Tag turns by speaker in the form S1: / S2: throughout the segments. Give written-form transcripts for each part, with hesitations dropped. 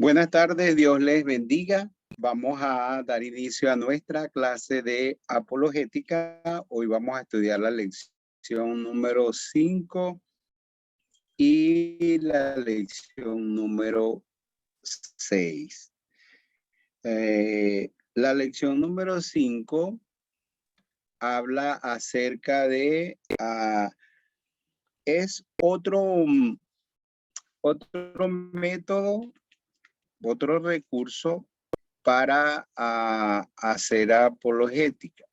S1: Buenas tardes, Dios les bendiga. Vamos a dar inicio a nuestra clase de apologética. Hoy vamos a estudiar la lección número 5 y la lección número 6. La lección número 5 habla acerca de, es otro método, otro recurso para hacer apologética.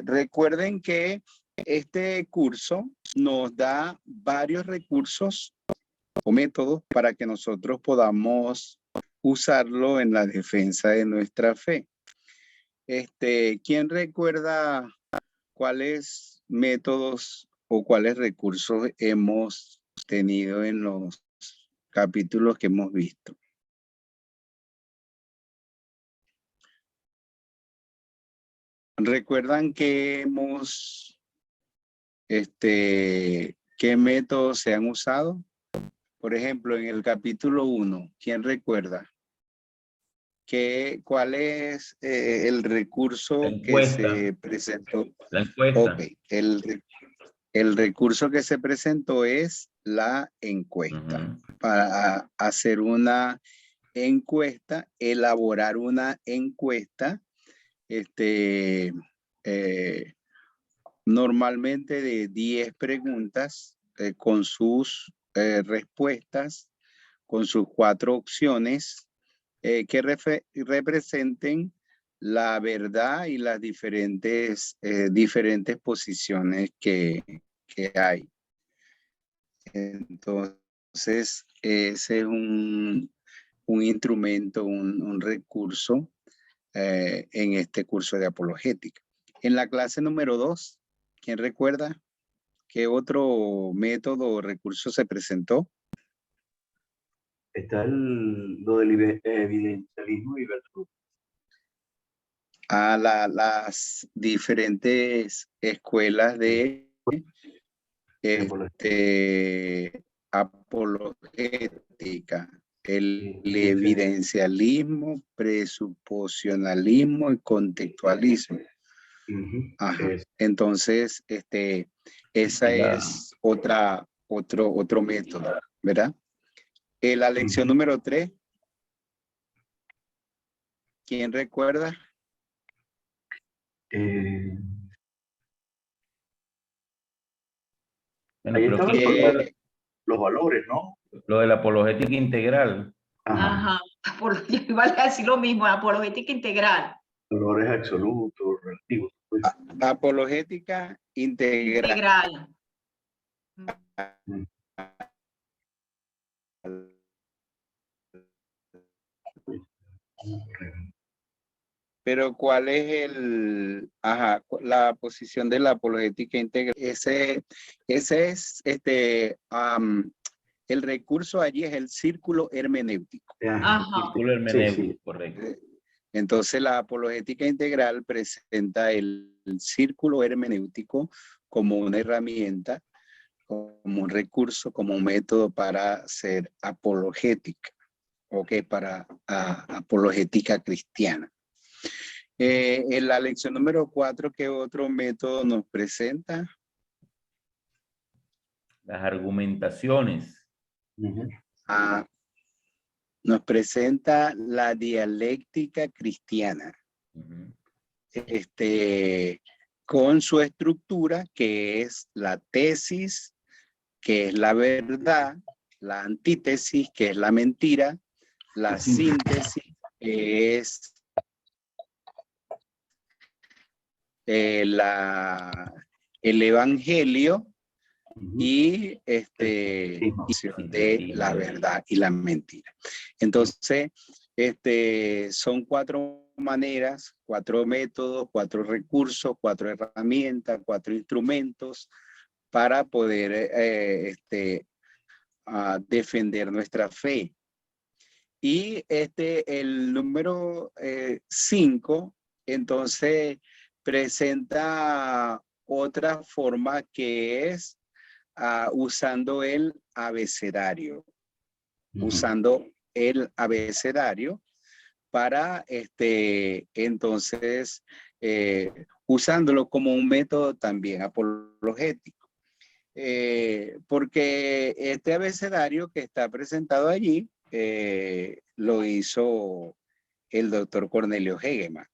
S1: Recuerden que este curso nos da varios recursos o métodos para que nosotros podamos usarlo en la defensa de nuestra fe. ¿Quién recuerda cuáles métodos o cuáles recursos hemos tenido en los capítulos que hemos visto? ¿Recuerdan que qué métodos se han usado? Por ejemplo, en el capítulo 1, ¿quién recuerda? ¿Cuál es el recurso que se presentó?
S2: La encuesta.
S1: Okay. El recurso que se presentó es la encuesta. Para hacer una encuesta, elaborar una encuesta, normalmente de 10 preguntas con sus respuestas, con sus 4 opciones que representen la verdad y las diferentes posiciones que hay. Entonces, ese es un instrumento, un recurso en este curso de apologética. En la clase número 2, ¿quién recuerda qué otro método o recurso se presentó?
S3: Está lo del evidencialismo y virtud.
S1: A las diferentes escuelas de apologética. El evidencialismo, presuposicionalismo y contextualismo. Ajá. Entonces, esa es otro método, ¿verdad? La lección número 3, ¿quién recuerda?
S2: Bueno, creo que
S3: los valores, ¿no?
S2: Lo de la apologética integral.
S4: Ajá. Igual a decir lo mismo, apologética integral.
S3: Valores absolutos, relativos. Pues.
S1: Apologética integral. Pero ¿cuál es la posición de la apologética integral? Ese es el recurso allí es el círculo hermenéutico.
S4: Ajá.
S2: El círculo hermenéutico,
S3: sí.
S2: correcto.
S1: Entonces la apologética integral presenta el círculo hermenéutico como una herramienta, como un recurso, como un método para hacer apologética, para apologética cristiana. En la lección número 4, ¿qué otro método nos presenta?
S2: Las argumentaciones.
S1: Nos presenta la dialéctica cristiana. Con su estructura, que es la tesis, que es la verdad, la antítesis, que es la mentira, la síntesis, que es el evangelio, y de la verdad y la mentira. Entonces, son 4 maneras, 4 métodos, 4 recursos, 4 herramientas, 4 instrumentos para poder defender nuestra fe. Y el número 5, entonces, presenta otra forma que es usando el abecedario, usando el abecedario para entonces usándolo como un método también apologético. Porque este abecedario que está presentado allí lo hizo el doctor Cornelio Hegeman.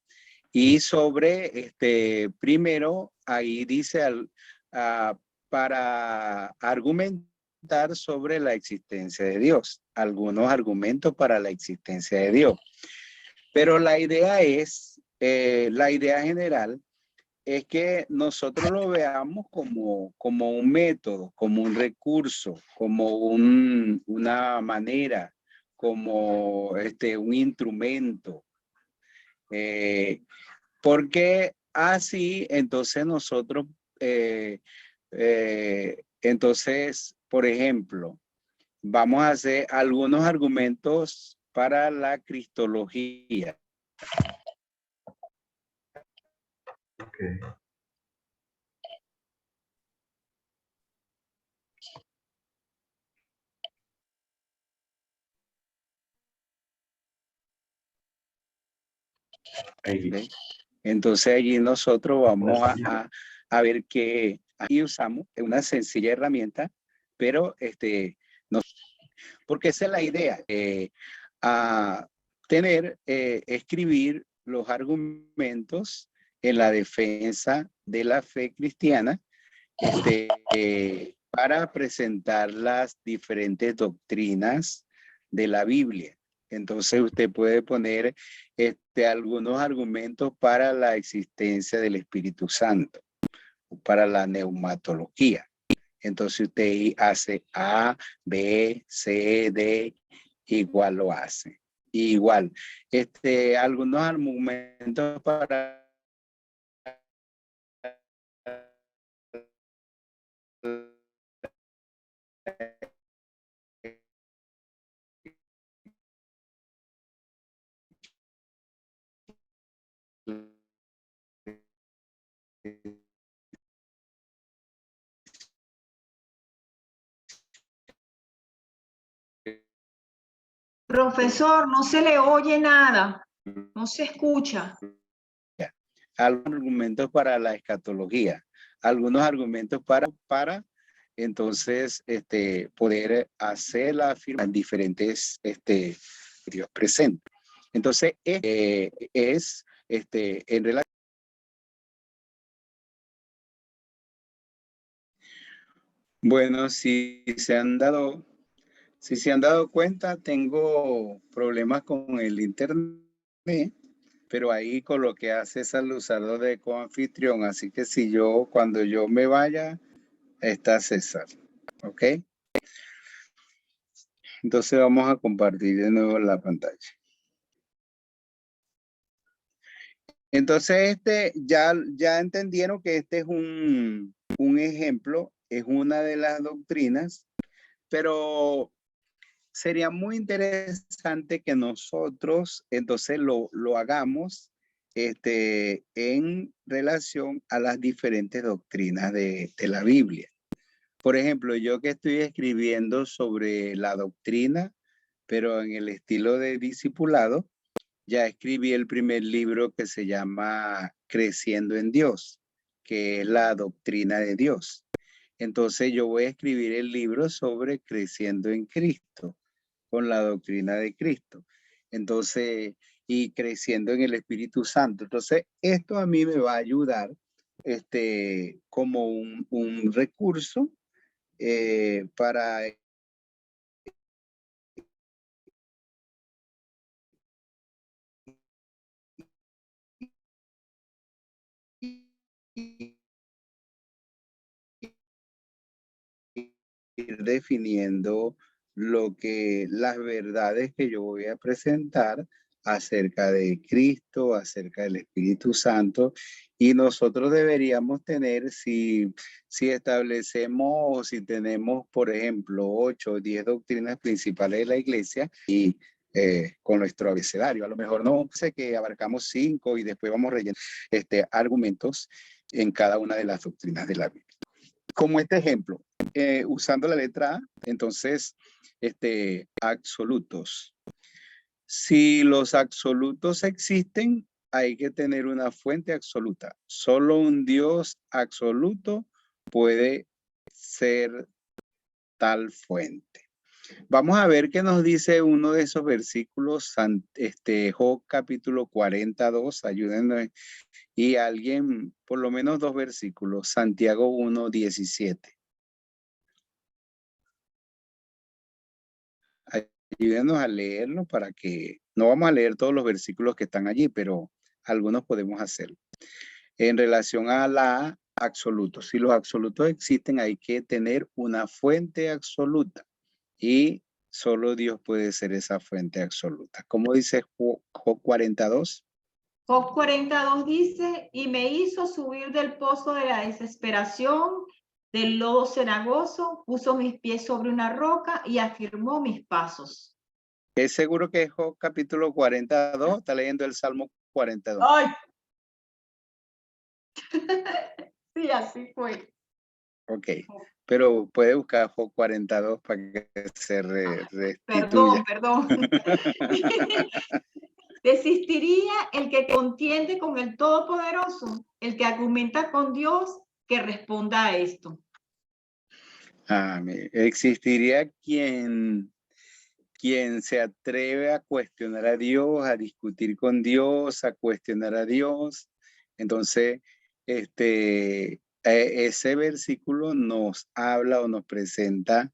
S1: Y sobre, primero, ahí dice para argumentar sobre la existencia de Dios, algunos argumentos para la existencia de Dios. Pero la idea es, la idea general es que nosotros lo veamos como un método, como un recurso, como una manera, como un instrumento. Porque así, entonces nosotros, entonces, por ejemplo, vamos a hacer algunos argumentos para la cristología.
S3: Okay.
S1: ¿Ve? Entonces allí nosotros vamos a ver que aquí usamos una sencilla herramienta, pero porque esa es la idea, a escribir los argumentos en la defensa de la fe cristiana, para presentar las diferentes doctrinas de la Biblia. Entonces usted puede poner algunos argumentos para la existencia del Espíritu Santo, para la neumatología. Entonces usted hace A, B, C, D, igual lo hace. Igual, algunos argumentos para
S4: Profesor, no se le oye nada, no se escucha.
S1: algunos argumentos para la escatología, algunos argumentos para entonces poder hacer la afirmación en diferentes Dios presente. Entonces es en relación. Bueno, si se han dado cuenta, tengo problemas con el internet, pero ahí coloqué a César Luzardo de coanfitrión, así que cuando yo me vaya, está César, ¿ok? Entonces vamos a compartir de nuevo la pantalla. Entonces ya entendieron que este es un ejemplo, es una de las doctrinas, pero sería muy interesante que nosotros entonces lo hagamos en relación a las diferentes doctrinas de la Biblia. Por ejemplo, yo que estoy escribiendo sobre la doctrina, pero en el estilo de discipulado, ya escribí el primer libro que se llama Creciendo en Dios, que es la doctrina de Dios. Entonces yo voy a escribir el libro sobre Creciendo en Cristo, con la doctrina de Cristo. Entonces, y creciendo en el Espíritu Santo. Entonces, esto a mí me va a ayudar como un recurso para ir definiendo las verdades que yo voy a presentar acerca de Cristo, acerca del Espíritu Santo, y nosotros deberíamos tener, si establecemos o si tenemos, por ejemplo, 8 o 10 doctrinas principales de la iglesia y con nuestro abecedario, a lo mejor no sé que abarcamos 5 y después vamos rellenando argumentos en cada una de las doctrinas de la Biblia. como este ejemplo, usando la letra A, entonces, absolutos. Si los absolutos existen, hay que tener una fuente absoluta. Solo un Dios absoluto puede ser tal fuente. Vamos a ver qué nos dice uno de esos versículos, Job capítulo 42, ayúdenme. Y alguien, por lo menos 2 versículos, Santiago 1, 17. Ayúdenos a leerlo para que, no vamos a leer todos los versículos que están allí, pero algunos podemos hacerlo. En relación a la absoluto, si los absolutos existen, hay que tener una fuente absoluta y solo Dios puede ser esa fuente absoluta. ¿Cómo dice Job 42?
S4: Job 42 dice, y me hizo subir del pozo de la desesperación, del lodo cenagoso, puso mis pies sobre una roca y afirmó mis pasos.
S1: ¿Es seguro que es Job capítulo 42? Está leyendo el Salmo 42.
S4: ¡Ay! Sí, así fue.
S1: Ok, pero puede buscar Job 42 para que se restituya.
S4: Perdón. ¿Desistiría el que contiende con el Todopoderoso? El que argumenta con Dios, que responda a esto.
S1: Amén. Existiría quien se atreve a cuestionar a discutir con Dios, a cuestionar a Dios. Entonces, ese versículo nos habla o nos presenta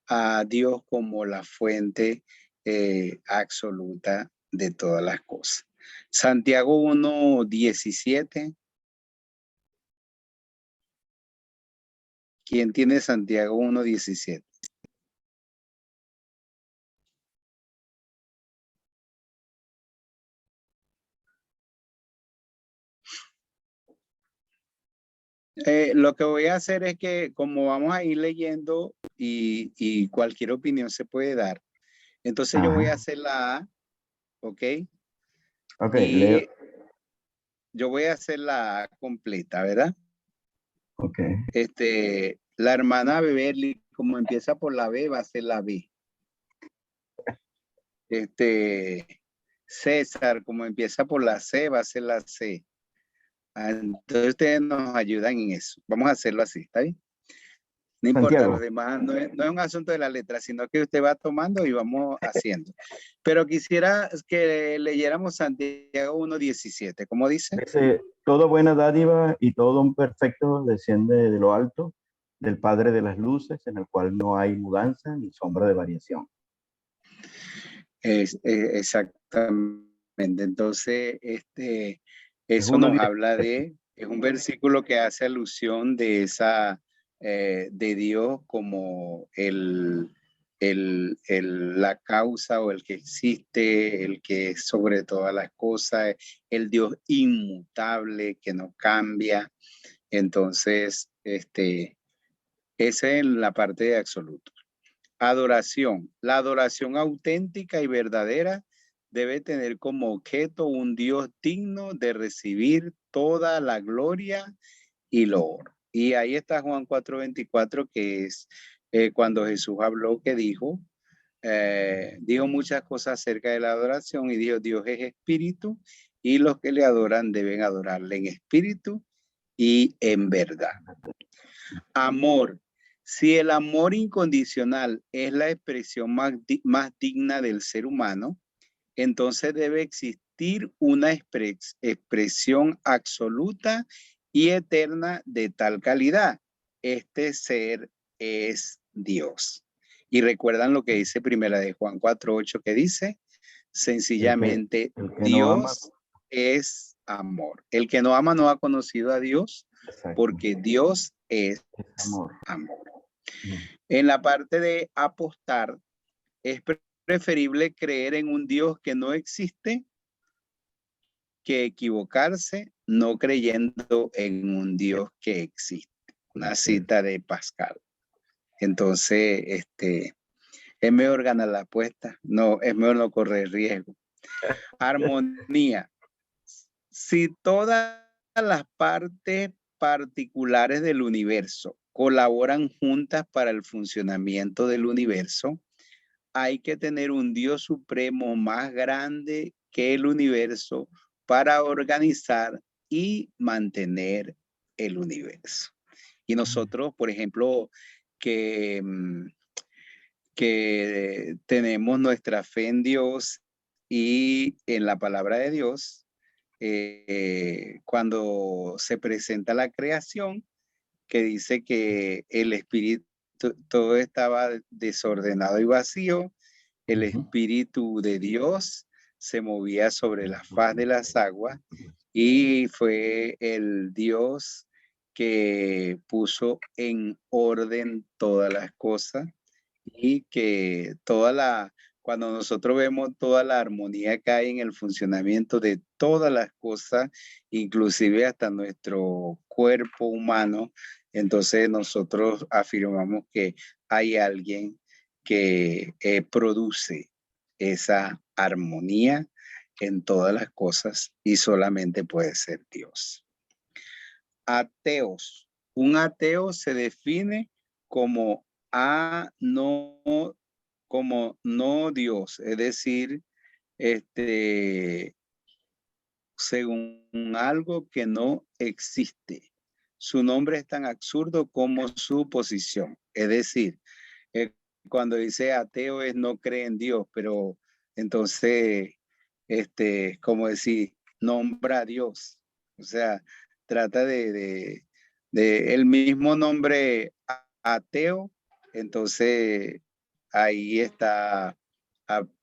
S1: a Dios como la fuente absoluta de todas las cosas. Santiago 1, 17. ¿Quién tiene Santiago 1, 17? Lo que voy a hacer es que como vamos a ir leyendo y cualquier opinión se puede dar, entonces yo voy a hacer la A, ¿ok?
S3: Ok,
S1: Y
S3: leo.
S1: yo voy a hacer la A completa, ¿verdad?
S3: Ok.
S1: La hermana Beverly, como empieza por la B, va a ser la B. César, como empieza por la C, va a ser la C. Entonces ustedes nos ayudan en eso. Vamos a hacerlo así, ¿está bien? No importa,
S3: Santiago.
S1: los demás, no es un asunto de la letra, sino que usted va tomando y vamos haciendo. Pero quisiera que leyéramos Santiago 1:17, ¿cómo dice?
S3: Dice, toda buena dádiva y todo un perfecto desciende de lo alto, del Padre de las luces, en el cual no hay mudanza ni sombra de variación.
S1: Exactamente. Entonces, eso
S3: una
S1: nos
S3: vida-
S1: habla es un versículo que hace alusión de esa, de Dios como la causa o el que existe, el que es sobre todas las cosas, el Dios inmutable que no cambia. Entonces, esa es la parte de absoluto. Adoración. La adoración auténtica y verdadera debe tener como objeto un Dios digno de recibir toda la gloria y loor. Y ahí está Juan 4:24, que es cuando Jesús habló, que dijo muchas cosas acerca de la adoración y dijo, Dios es espíritu y los que le adoran deben adorarle en espíritu y en verdad. Amor. Si el amor incondicional es la expresión más digna del ser humano, entonces debe existir una expresión absoluta y eterna de tal calidad. Este ser es Dios. Y recuerdan lo que dice primera de Juan 4:8, que dice, sencillamente,
S3: el que
S1: Dios
S3: no
S1: es amor. El que no ama no ha conocido a Dios,
S3: Exacto.
S1: porque Dios es
S3: amor.
S1: En la parte de apostar, es preferible creer en un Dios que no existe que equivocarse no creyendo en un Dios que existe. Una cita de Pascal. Entonces, es mejor ganar la apuesta. No, es mejor no correr riesgo. Armonía. Si todas las partes particulares del universo colaboran juntas para el funcionamiento del universo, hay que tener un Dios supremo más grande que el universo para organizar y mantener el universo. Y nosotros, por ejemplo, que tenemos nuestra fe en Dios y en la palabra de Dios, cuando se presenta la creación, que dice que el espíritu, todo estaba desordenado y vacío, el espíritu de Dios se movía sobre la faz de las aguas y fue el Dios que puso en orden todas las cosas y que cuando nosotros vemos toda la armonía que hay en el funcionamiento de todas las cosas, inclusive hasta nuestro cuerpo humano, entonces nosotros afirmamos que hay alguien que produce esa armonía en todas las cosas y solamente puede ser Dios. Ateos. Un ateo se define como no Dios, es decir, según algo que no existe. Su nombre es tan absurdo como su posición. Es decir, cuando dice ateo es no cree en Dios, pero entonces, como decir, nombra a Dios. O sea, trata de el mismo nombre ateo, entonces ahí está,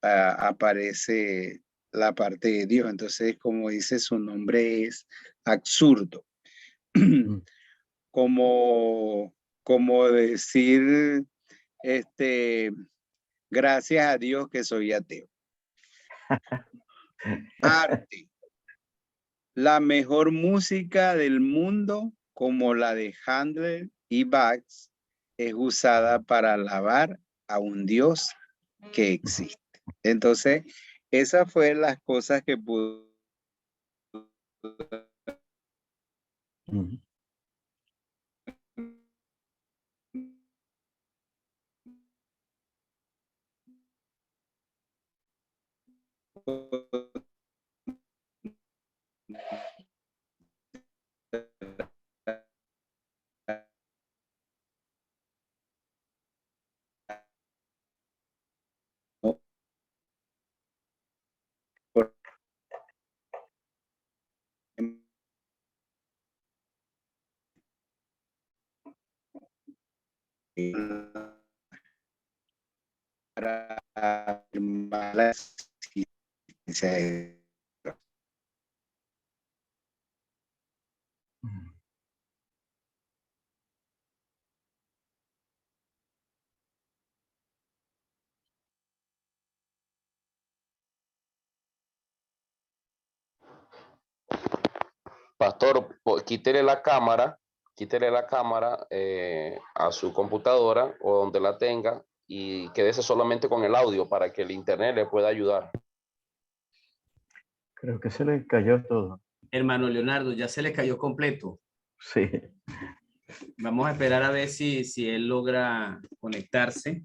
S1: aparece la parte de Dios. Entonces, como dice, su nombre es absurdo. Como decir, gracias a Dios que soy ateo. Arte. La mejor música del mundo, como la de Handel y Bach, es usada para alabar a un Dios que existe. Entonces, esas fueron las cosas que pudo. Para afirmar la existencia de Dios.
S5: Pastor, quítele la cámara a su computadora o donde la tenga y quédese solamente con el audio para que el internet le pueda ayudar.
S3: Creo que se le cayó todo.
S6: Hermano Leonardo, ya se le cayó completo.
S3: Sí.
S6: Vamos a esperar a ver si él logra conectarse.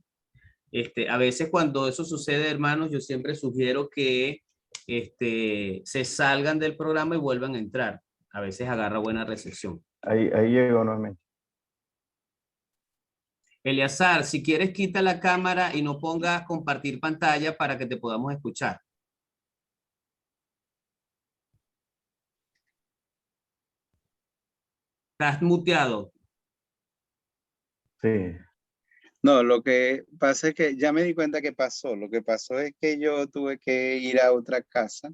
S6: A veces cuando eso sucede, hermanos, yo siempre sugiero que se salgan del programa y vuelvan a entrar. A veces agarra buena recepción.
S3: Ahí llegó nuevamente.
S6: Eleazar, si quieres, quita la cámara y no pongas compartir pantalla para que te podamos escuchar. Estás muteado.
S3: Sí.
S1: No, lo que pasa es que ya me di cuenta que pasó. Lo que pasó es que yo tuve que ir a otra casa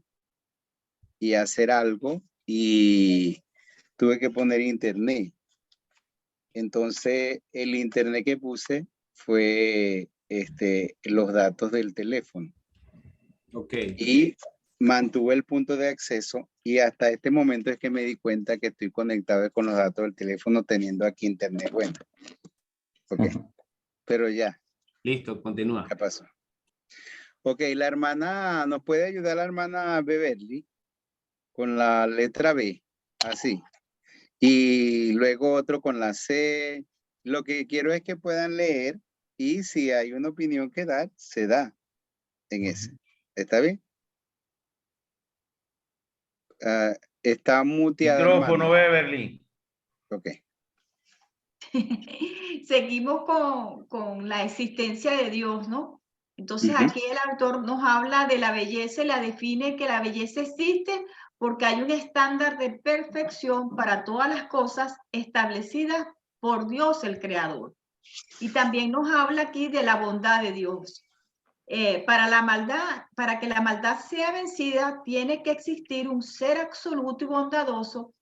S1: y hacer algo y tuve que poner internet. Entonces, el internet que puse fue los datos del teléfono.
S6: Ok.
S1: Y mantuve el punto de acceso y hasta este momento es que me di cuenta que estoy conectado con los datos del teléfono teniendo aquí internet. Bueno, ok, pero ya.
S6: Listo, continúa.
S1: Ya pasó. Ok, la hermana, ¿nos puede ayudar la hermana Beverly con la letra B? Así. Y luego otro con la C Lo que quiero es que puedan leer y si hay una opinión que dar, se da en ese. ¿Está bien? Está muteada,
S2: Micrófono,
S1: hermano.
S2: Beverly.
S1: Ok.
S4: Seguimos con la existencia de Dios, ¿no? Entonces
S1: Ujú.
S4: aquí el autor nos habla de la belleza y la define que la belleza existe porque hay un estándar de perfección para todas las cosas establecidas por Dios el Creador. Y también nos habla aquí de la bondad de Dios. Para que la maldad sea vencida, tiene que existir un ser absoluto y bondadoso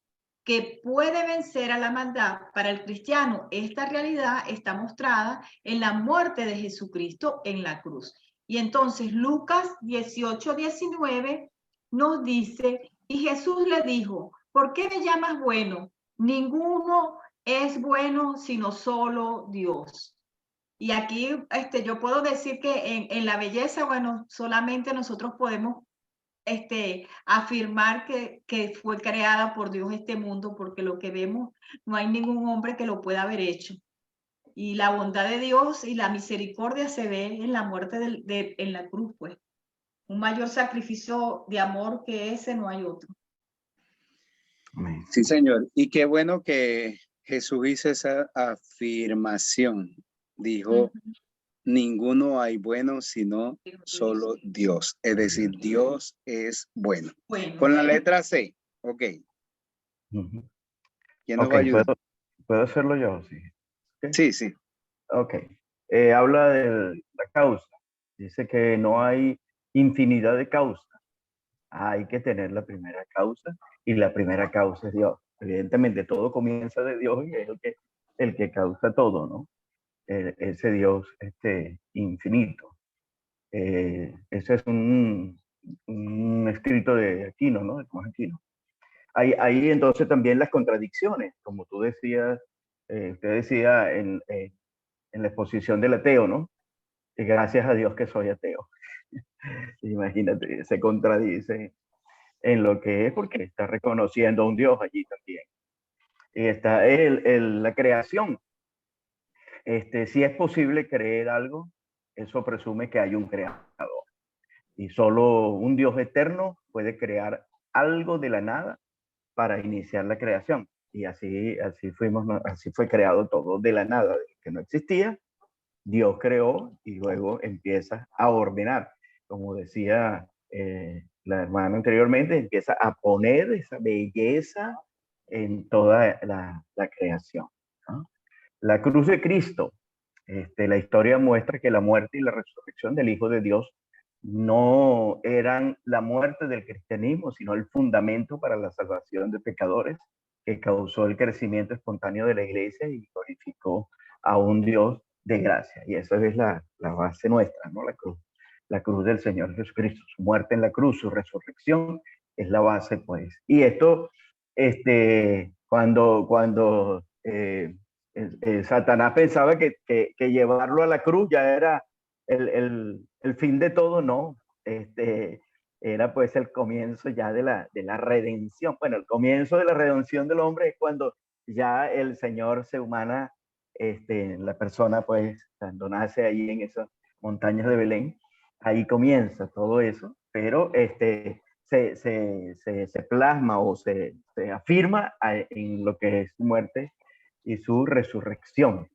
S4: que puede vencer a la maldad. Para el cristiano, esta realidad está mostrada en la muerte de Jesucristo en la cruz. Y entonces Lucas 18:19 nos dice, y Jesús le dijo, ¿por qué me llamas bueno? Ninguno es bueno sino solo Dios. Y aquí yo puedo decir que en la belleza, bueno, solamente nosotros podemos afirmar que fue creada por Dios este mundo, porque lo que vemos no hay ningún hombre que lo pueda haber hecho. Y la bondad de Dios y la misericordia se ve en la muerte en la cruz, pues. Un mayor sacrificio de amor que ese no hay otro.
S3: Amén.
S1: Sí, señor. Y qué bueno que Jesús hizo esa afirmación. Dijo, ninguno hay bueno sino solo Dios. Es decir, Dios es bueno.
S4: Bueno,
S1: Con la letra C. Ok.
S3: Ujú.
S1: ¿Quién nos
S3: Ok,
S1: va a ayudar?
S3: ¿puedo hacerlo yo? Sí. Ok.
S1: Sí, sí.
S3: Ok. Habla de la causa. Dice que no hay infinidad de causas. Hay que tener la primera causa y la primera causa es Dios. Evidentemente todo comienza de Dios y es el que causa todo, ¿no? Ese Dios infinito. Ese es un escrito de Aquino, ¿no? De Tomás Aquino. Hay entonces también las contradicciones, como tú decías, usted decía en la exposición del ateo, ¿no? Y gracias a Dios que soy ateo. Imagínate, se contradice en lo que es porque está reconociendo a un Dios allí también. Y está la creación. Si es posible creer algo, eso presume que hay un creador. Y solo un Dios eterno puede crear algo de la nada para iniciar la creación. Y así fue creado todo de la nada, que no existía. Dios creó y luego empieza a ordenar. Como decía la hermana anteriormente, empieza a poner esa belleza en toda la creación, ¿no? La cruz de Cristo. La historia muestra que la muerte y la resurrección del Hijo de Dios no eran la muerte del cristianismo, sino el fundamento para la salvación de pecadores que causó el crecimiento espontáneo de la iglesia y glorificó a un Dios de gracia. Y esa es la base nuestra, ¿no? La cruz del Señor Jesucristo, su muerte en la cruz, su resurrección es la base, pues. Y esto, cuando Satanás pensaba que llevarlo a la cruz ya era el fin de todo, no. Era pues el comienzo ya de la redención. Bueno, el comienzo de la redención del hombre es cuando ya el Señor se humana, la persona pues cuando nace ahí en esas montañas de Belén, ahí comienza todo eso, pero se plasma o se afirma en lo que es su muerte y su resurrección.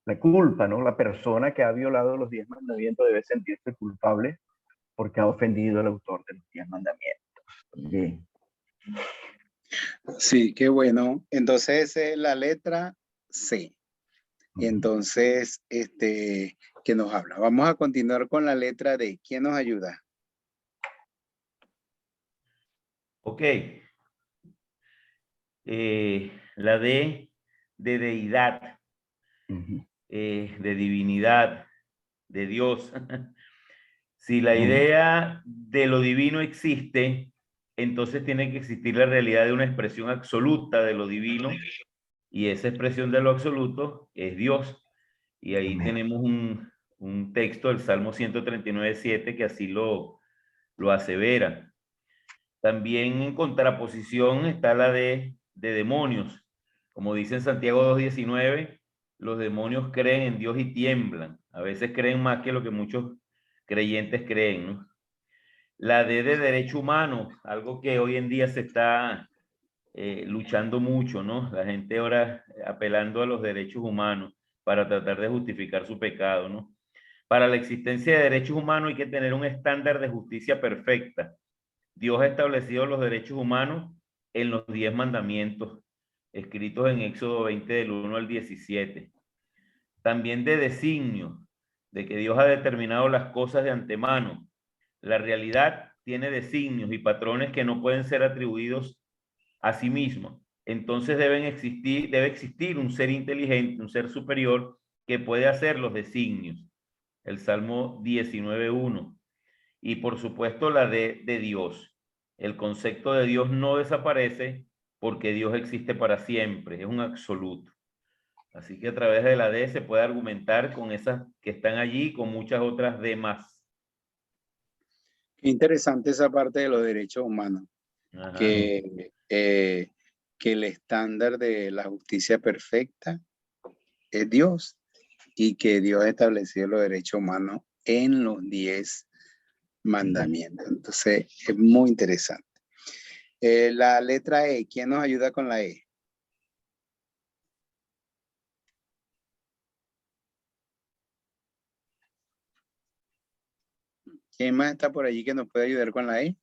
S3: La culpa, ¿no? La persona que ha violado los 10 mandamientos debe sentirse culpable porque ha ofendido al autor de los 10 mandamientos. Bien.
S1: Sí, qué bueno. Entonces, la letra C. Y entonces, ¿qué nos habla? Vamos a continuar con la letra D. ¿Quién nos ayuda?
S2: Ok. La D de deidad, de divinidad, de Dios. Si la idea de lo divino existe, entonces tiene que existir la realidad de una expresión absoluta de lo divino, y esa expresión de lo absoluto es Dios. Y ahí tenemos un texto del Salmo 139:7 que así lo asevera. También en contraposición está la de demonios. Como dice en Santiago 2:19, los demonios creen en Dios y tiemblan. A veces creen más que lo que muchos creyentes creen, ¿no? La D de derecho humano, algo que hoy en día se está luchando mucho, ¿no? La gente ahora apelando a los derechos humanos para tratar de justificar su pecado, ¿no? Para la existencia de derechos humanos hay que tener un estándar de justicia perfecta. Dios ha establecido los derechos humanos en los 10 mandamientos, escritos en Éxodo 20 del 1 al 17. También de designio, de que Dios ha determinado las cosas de antemano. La realidad tiene designios y patrones que no pueden ser atribuidos a sí mismo. Entonces debe existir un ser inteligente, un ser superior que puede hacer los designios. El Salmo 19:1. Y por supuesto la de Dios. El concepto de Dios no desaparece porque Dios existe para siempre, es un absoluto. Así que a través de la D se puede argumentar con esas que están allí y con muchas otras D más.
S1: Interesante esa parte de los derechos humanos,
S2: Ajá.
S1: que el estándar de la justicia perfecta es Dios y que Dios ha establecido los derechos humanos en los 10 mandamientos. Entonces, es muy interesante. La letra E, ¿quién nos ayuda con la E? ¿Quién más está por allí que nos puede ayudar con la E?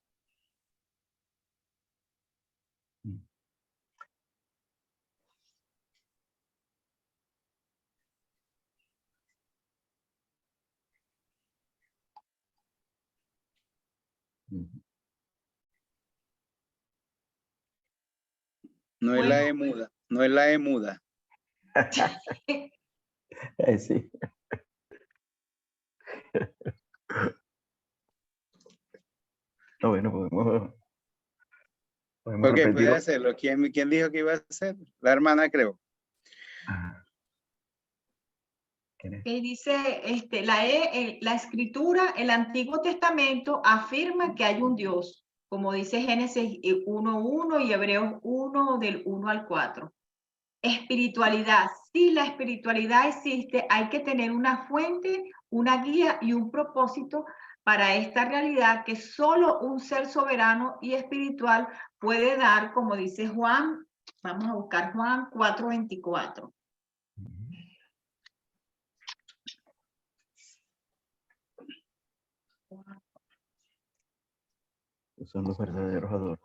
S1: No es la E muda, no es la E muda.
S3: Sí. No, bueno, podemos
S1: Ok, puede
S3: repetirlo.
S1: hacerlo. ¿Quién dijo que iba a hacer? La hermana, creo.
S3: ¿Quién es?
S4: Que dice, la escritura, el Antiguo Testamento afirma que hay un Dios, como dice Génesis 1:1 y Hebreos 1 del 1 al 4. Espiritualidad, si la espiritualidad existe, hay que tener una fuente, una guía y un propósito para esta realidad que solo un ser soberano y espiritual puede dar, como dice Juan. Vamos a buscar Juan 4:24.
S3: Son los verdaderos adoradores.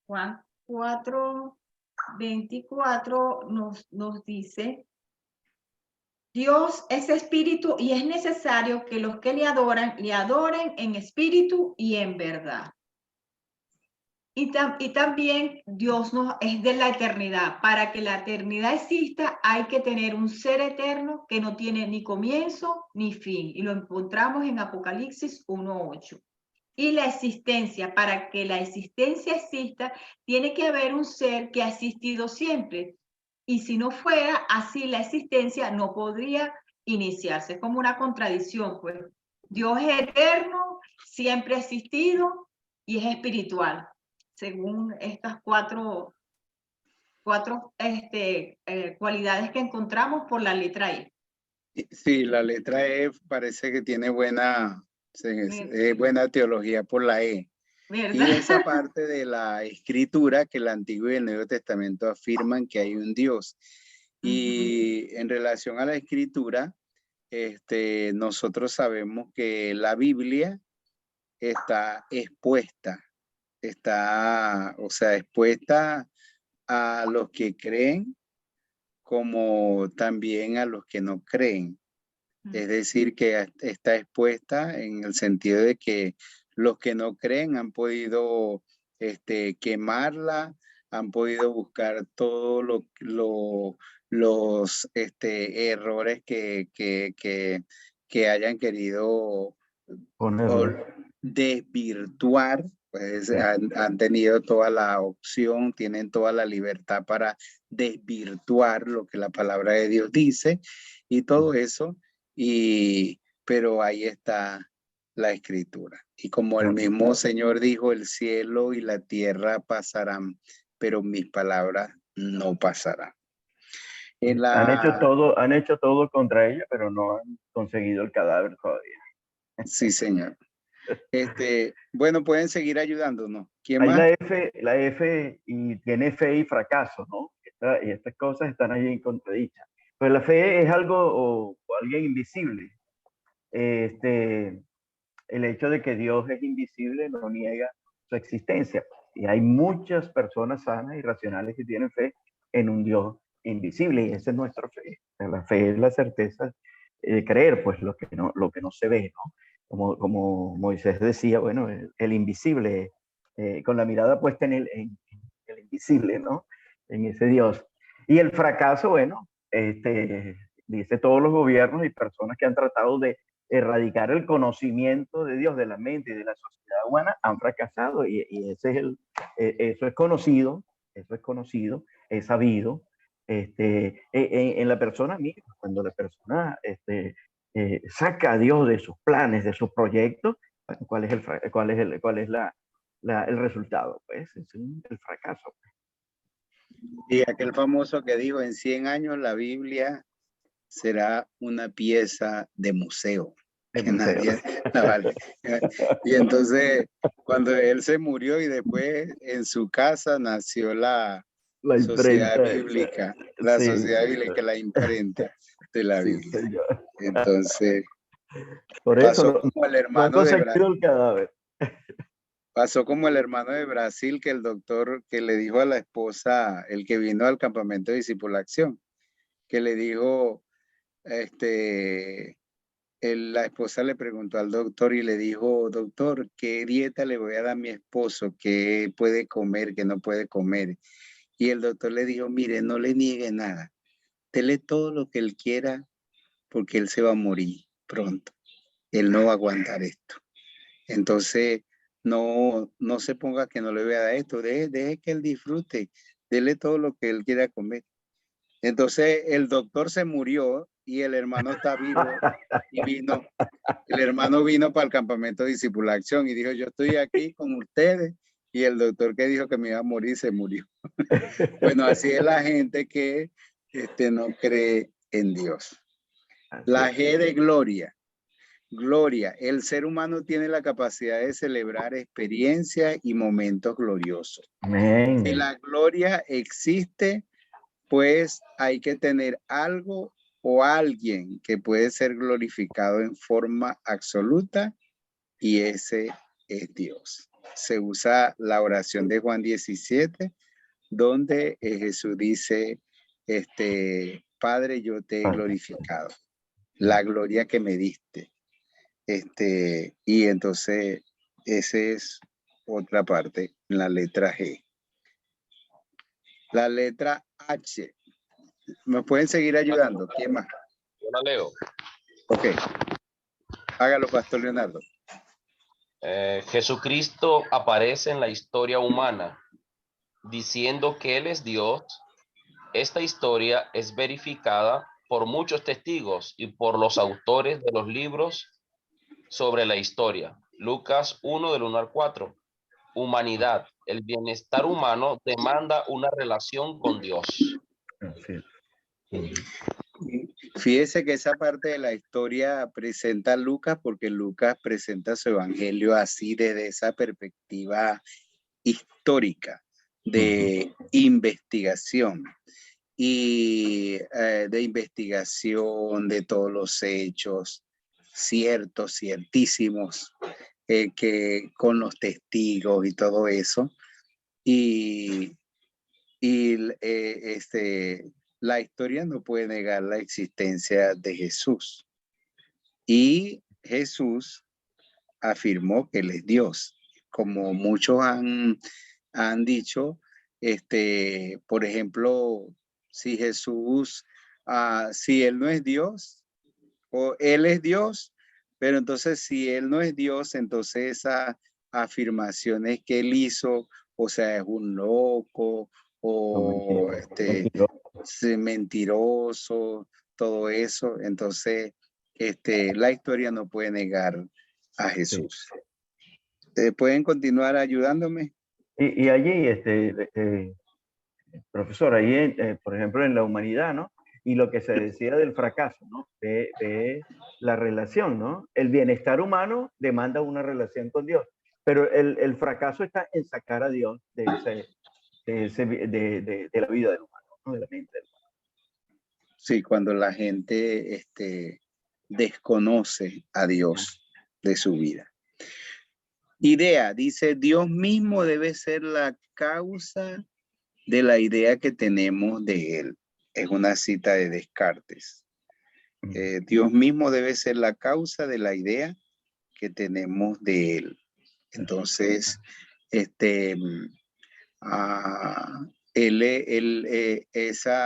S4: Juan 4:24 nos dice: Dios es espíritu y es necesario que los que le adoren en espíritu y en verdad. Y también Dios es de la eternidad. Para que la eternidad exista hay que tener un ser eterno que no tiene ni comienzo ni fin. Y lo encontramos en Apocalipsis 1:8. Y la existencia, para que la existencia exista, tiene que haber un ser que ha existido siempre. Y si no fuera así, la existencia no podría iniciarse. Es como una contradicción, pues. Dios es eterno, siempre ha existido y es espiritual, según estas cuatro cualidades que encontramos por la letra E.
S1: Sí, la letra E parece que tiene buena teología por la E.
S4: ¿Verdad?
S1: Y esa parte de la escritura que el Antiguo y el Nuevo Testamento afirman que hay un Dios. Y en relación a la escritura, nosotros sabemos que la Biblia está expuesta a los que creen como también a los que no creen. Es decir, que está expuesta en el sentido de que los que no creen han podido quemarla, han podido buscar todos los errores que hayan querido desvirtuar. Pues han tenido toda la opción, tienen toda la libertad para desvirtuar lo que la palabra de Dios dice y todo eso. Pero ahí está la escritura. Y como el mismo Señor dijo, el cielo y la tierra pasarán, pero mis palabras no pasarán. En
S3: Han hecho todo contra ella, pero no han conseguido el cadáver todavía.
S1: Sí, señor. Bueno, pueden seguir ayudándonos. ¿Quién
S3: Hay
S1: más?
S3: la F y tiene fe y fracaso, ¿no? Y estas cosas están allí en contradicha. Pues la fe es algo o alguien invisible. El hecho de que Dios es invisible no niega su existencia. Y hay muchas personas sanas y racionales que tienen fe en un Dios invisible, y esa es nuestra fe. La fe es la certeza de creer, pues lo que no se ve, ¿no? Como Moisés decía, bueno, el invisible, con la mirada puesta en el invisible, ¿no? En ese Dios. Y el fracaso, bueno, dice todos los gobiernos y personas que han tratado de erradicar el conocimiento de Dios de la mente y de la sociedad humana han fracasado, y ese es eso es conocido, es sabido, en la persona misma. Cuando la persona saca a Dios de sus planes, de sus proyectos, ¿cuál es el resultado? Pues es el fracaso.
S1: Y aquel famoso que dijo, en 100 años la Biblia será una pieza de museo. Que nadie la vale. Y entonces, cuando él se murió y después en su casa nació la sociedad bíblica, la
S3: Sí,
S1: sociedad bíblica, la imprenta de la
S3: sí,
S1: Biblia.
S3: señor.
S1: Entonces,
S3: Por
S1: pasó
S3: eso
S1: como el
S3: no han
S1: hermano de
S3: conseguido el cadáver.
S1: Pasó como el hermano de Brasil, que el doctor que le dijo a la esposa, el que vino al campamento de discipulación, que le dijo, la esposa le preguntó al doctor y le dijo, doctor, ¿qué dieta le voy a dar a mi esposo? ¿Qué puede comer, qué no puede comer? Y el doctor le dijo, mire, no le niegue nada, dele todo lo que él quiera porque él se va a morir pronto, él no va a aguantar esto. Entonces, no se ponga que no le voy a dar esto, deje que él disfrute, dele todo lo que él quiera comer. Entonces, el doctor se murió y el hermano está vivo y vino. El hermano vino para el campamento de discipulación y dijo, yo estoy aquí con ustedes. Y el doctor que dijo que me iba a morir, se murió. Bueno, así es la gente que no cree en Dios. La G de gloria. Gloria. El ser humano tiene la capacidad de celebrar experiencias y momentos gloriosos.
S3: Amén.
S1: Si la gloria existe, pues hay que tener algo o alguien que puede ser glorificado en forma absoluta, y ese es Dios. Se usa la oración de Juan 17, donde Jesús dice, Padre, yo te he glorificado, la gloria que me diste. Y entonces, esa es otra parte, la letra G. La letra H. ¿Me pueden seguir ayudando? ¿Quién más?
S5: Yo la leo.
S1: Ok. Hágalo, Pastor Leonardo.
S5: Jesucristo aparece en la historia humana diciendo que Él es Dios. Esta historia es verificada por muchos testigos y por los autores de los libros sobre la historia. Lucas 1 del 1 al 4. Humanidad. El bienestar humano demanda una relación con Dios.
S1: Fíjese que esa parte de la historia presenta Lucas, porque Lucas presenta su evangelio así desde esa perspectiva histórica de investigación y de investigación de todos los hechos ciertos, ciertísimos, que con los testigos y todo eso. Y la historia no puede negar la existencia de Jesús. Y Jesús afirmó que Él es Dios. Como muchos han dicho, por ejemplo, si Jesús, si Él no es Dios, o Él es Dios, pero entonces si Él no es Dios, entonces esas afirmaciones que Él hizo, o sea, es un loco, o mentiroso, todo eso. Entonces, la historia no puede negar a Jesús. ¿Pueden continuar ayudándome?
S3: Y allí, profesor, ahí, por ejemplo, en la humanidad, ¿no? Y lo que se decía del fracaso, ¿no? De la relación, ¿no? El bienestar humano demanda una relación con Dios, pero el fracaso está en sacar a Dios de la vida del humano, ¿no? De la mente del humano.
S1: Sí, cuando la gente desconoce a Dios de su vida. Idea, dice, Dios mismo debe ser la causa de la idea que tenemos de Él. Es una cita de Descartes. Dios mismo debe ser la causa de la idea que tenemos de Él. Entonces,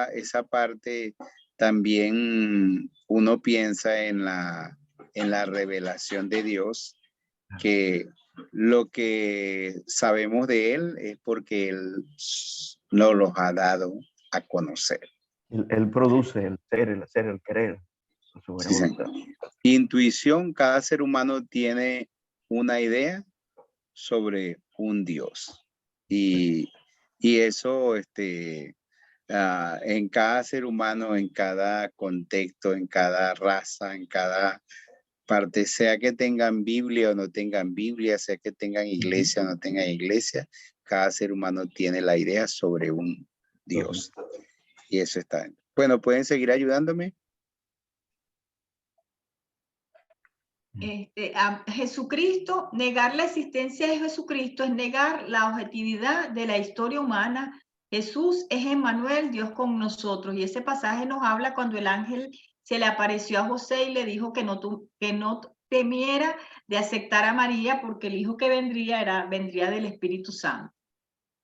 S1: esa parte también uno piensa en la revelación de Dios, que lo que sabemos de Él es porque Él nos los ha dado a conocer.
S3: Él produce el ser, el hacer, el querer.
S1: Sí, intuición, cada ser humano tiene una idea sobre un Dios. Y eso, en cada ser humano, en cada contexto, en cada raza, en cada parte, sea que tengan Biblia o no tengan Biblia, sea que tengan iglesia o no tengan iglesia, cada ser humano tiene la idea sobre un Dios. Y eso está. Bueno, ¿pueden seguir ayudándome?
S4: A Jesucristo, negar la existencia de Jesucristo es negar la objetividad de la historia humana. Jesús es Emmanuel, Dios con nosotros. Y ese pasaje nos habla cuando el ángel se le apareció a José y le dijo que no temiera de aceptar a María porque el hijo que vendría del Espíritu Santo.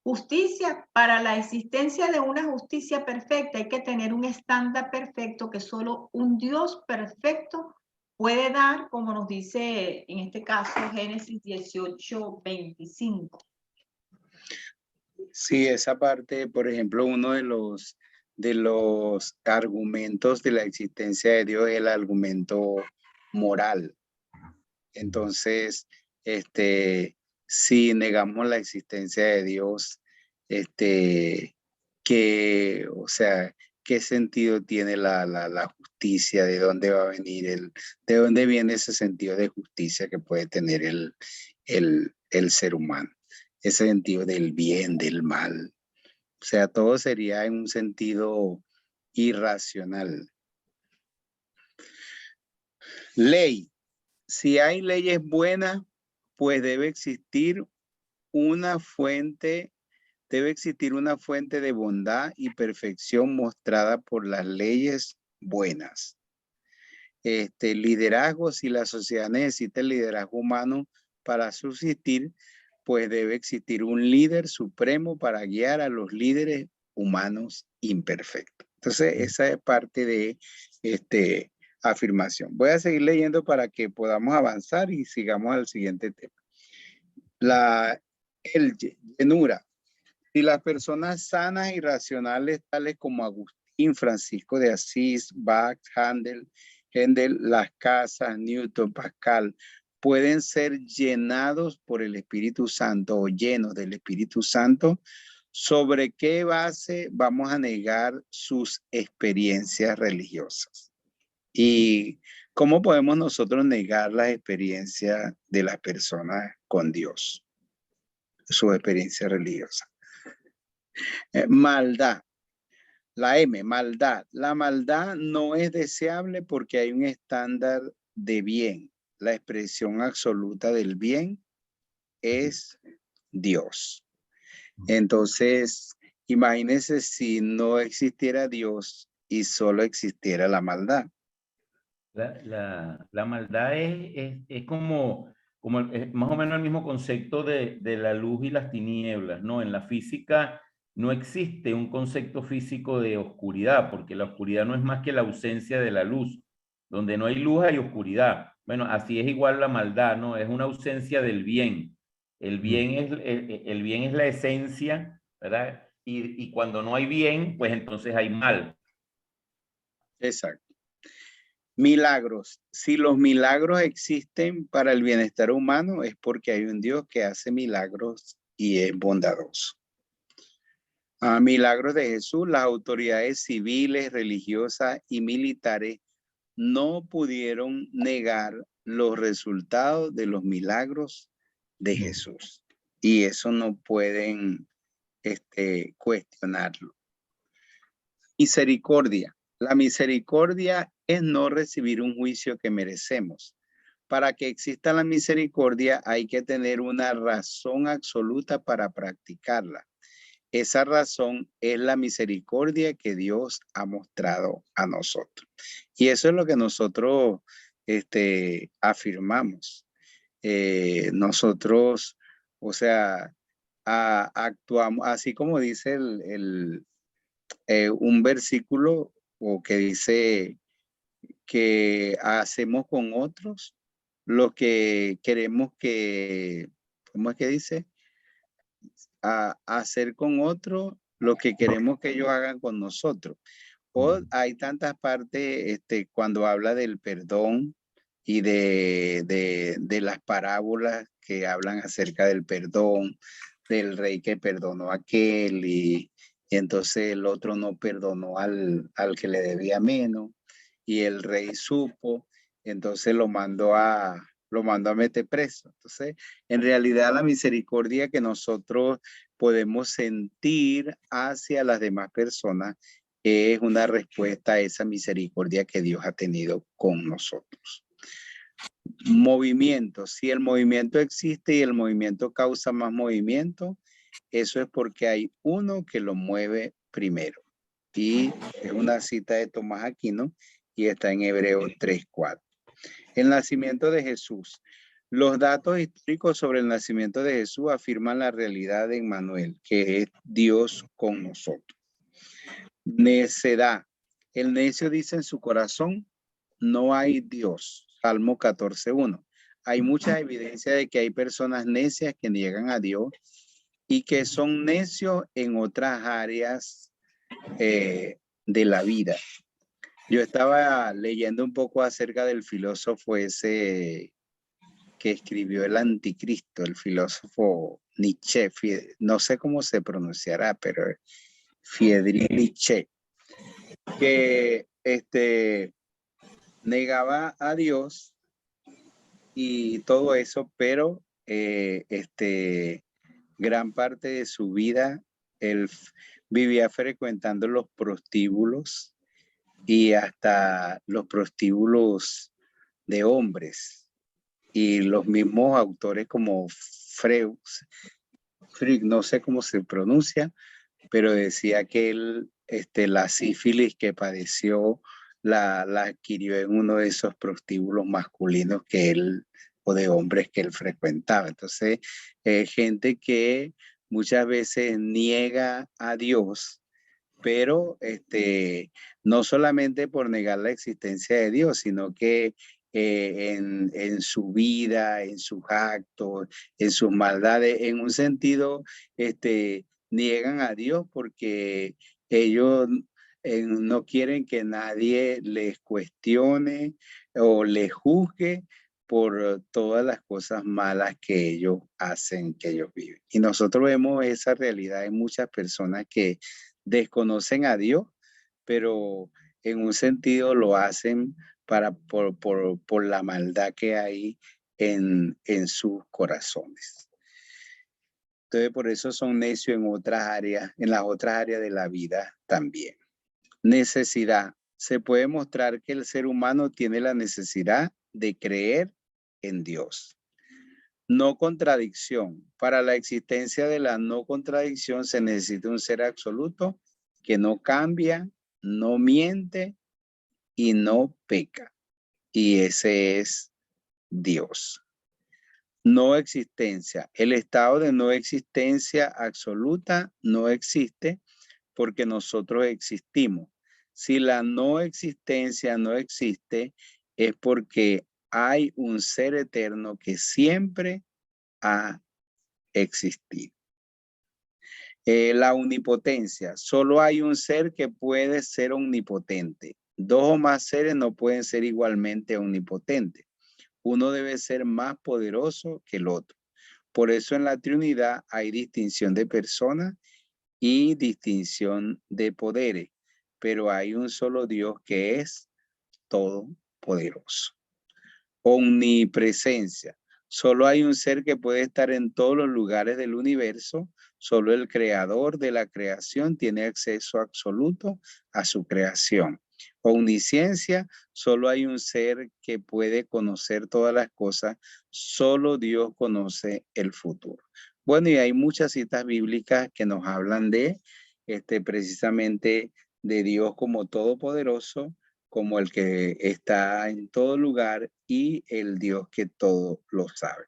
S4: Justicia, para la existencia de una justicia perfecta hay que tener un estándar perfecto que solo un Dios perfecto puede dar, como nos dice en este caso Génesis 18:25.
S1: Sí, esa parte, por ejemplo, uno de los argumentos de la existencia de Dios es el argumento moral. Entonces, si negamos la existencia de Dios, o sea, ¿qué sentido tiene la justicia? ¿De dónde va a venir de dónde viene ese sentido de justicia que puede tener el ser humano? Ese sentido del bien, del mal. O sea, todo sería en un sentido irracional. Ley. Si hay leyes buenas, pues debe existir una fuente de bondad y perfección mostrada por las leyes buenas. Liderazgo, si la sociedad necesita el liderazgo humano para subsistir, pues debe existir un líder supremo para guiar a los líderes humanos imperfectos. Entonces, esa es parte de afirmación. Voy a seguir leyendo para que podamos avanzar y sigamos al siguiente tema. Llenura. Si las personas sanas y racionales, tales como Agustín, Francisco de Asís, Bach, Handel, Las Casas, Newton, Pascal, pueden ser llenados por el Espíritu Santo o llenos del Espíritu Santo, ¿sobre qué base vamos a negar sus experiencias religiosas? ¿Y cómo podemos nosotros negar las experiencias de las personas con Dios? Su experiencia religiosa. Maldad. La M, maldad. La maldad no es deseable porque hay un estándar de bien. La expresión absoluta del bien es Dios. Entonces, imagínense si no existiera Dios y solo existiera la maldad.
S2: La maldad es como más o menos el mismo concepto de la luz y las tinieblas, ¿no? En la física no existe un concepto físico de oscuridad, porque la oscuridad no es más que la ausencia de la luz. Donde no hay luz hay oscuridad. Bueno, así es igual la maldad, ¿no? Es una ausencia del bien. El bien es la esencia, ¿verdad? Y cuando no hay bien, pues entonces hay mal.
S1: Exacto. Milagros. Si los milagros existen para el bienestar humano, es porque hay un Dios que hace milagros y es bondadoso. A milagros de Jesús, las autoridades civiles, religiosas y militares no pudieron negar los resultados de los milagros de Jesús. Y eso no pueden cuestionarlo. Misericordia. La misericordia es no recibir un juicio que merecemos. Para que exista la misericordia hay que tener una razón absoluta para practicarla. Esa razón es la misericordia que Dios ha mostrado a nosotros. Y eso es lo que nosotros afirmamos. Nosotros, o sea, actuamos, así como dice un versículo o que dice que hacemos con otros lo que queremos que, ¿cómo es que dice? A hacer con otros lo que queremos que ellos hagan con nosotros. O hay tantas partes cuando habla del perdón y de las parábolas que hablan acerca del perdón, del rey que perdonó a aquel y entonces el otro no perdonó al que le debía menos y el rey supo, entonces lo mandó a meter preso. Entonces, en realidad la misericordia que nosotros podemos sentir hacia las demás personas es una respuesta a esa misericordia que Dios ha tenido con nosotros. Movimiento. Si el movimiento existe y el movimiento causa más movimiento, eso es porque hay uno que lo mueve primero. Y es una cita de Tomás Aquino y está en Hebreos 3:4. El nacimiento de Jesús. Los datos históricos sobre el nacimiento de Jesús afirman la realidad de Emmanuel, que es Dios con nosotros. Necedad. El necio dice en su corazón, no hay Dios. Salmo 14:1. Hay mucha evidencia de que hay personas necias que niegan a Dios y que son necios en otras áreas de la vida. Yo estaba leyendo un poco acerca del filósofo ese que escribió El Anticristo, el filósofo Nietzsche, no sé cómo se pronunciará, pero Friedrich Nietzsche, que negaba a Dios y todo eso, pero gran parte de su vida él vivía frecuentando los prostíbulos y hasta los prostíbulos de hombres. Y los mismos autores como Freud, no sé cómo se pronuncia, pero decía que él, la sífilis que padeció la adquirió en uno de esos prostíbulos masculinos que él, o de hombres que él frecuentaba. Entonces, gente que muchas veces niega a Dios, pero no solamente por negar la existencia de Dios, sino que en su vida, en sus actos, en sus maldades, en un sentido, niegan a Dios porque ellos no quieren que nadie les cuestione o les juzgue por todas las cosas malas que ellos hacen, que ellos viven. Y nosotros vemos esa realidad en muchas personas que desconocen a Dios, pero en un sentido lo hacen por la maldad que hay en sus corazones. Entonces, por eso son necios en otras áreas, en las otras áreas de la vida también. Necesidad. Se puede mostrar que el ser humano tiene la necesidad de creer en Dios. No contradicción. Para la existencia de la no contradicción se necesita un ser absoluto que no cambia, no miente y no peca. Y ese es Dios. No existencia. El estado de no existencia absoluta no existe porque nosotros existimos. Si la no existencia no existe, es porque hay un ser eterno que siempre ha existido. La omnipotencia. Solo hay un ser que puede ser omnipotente. Dos o más seres no pueden ser igualmente omnipotentes. Uno debe ser más poderoso que el otro. Por eso en la Trinidad hay distinción de personas y distinción de poderes, pero hay un solo Dios que es todopoderoso. Omnipresencia. Solo hay un ser que puede estar en todos los lugares del universo. Solo el creador de la creación tiene acceso absoluto a su creación. Omnisciencia. Solo hay un ser que puede conocer todas las cosas. Solo Dios conoce el futuro. Bueno, y hay muchas citas bíblicas que nos hablan de precisamente de Dios como todopoderoso, como el que está en todo lugar y el Dios que todo lo sabe.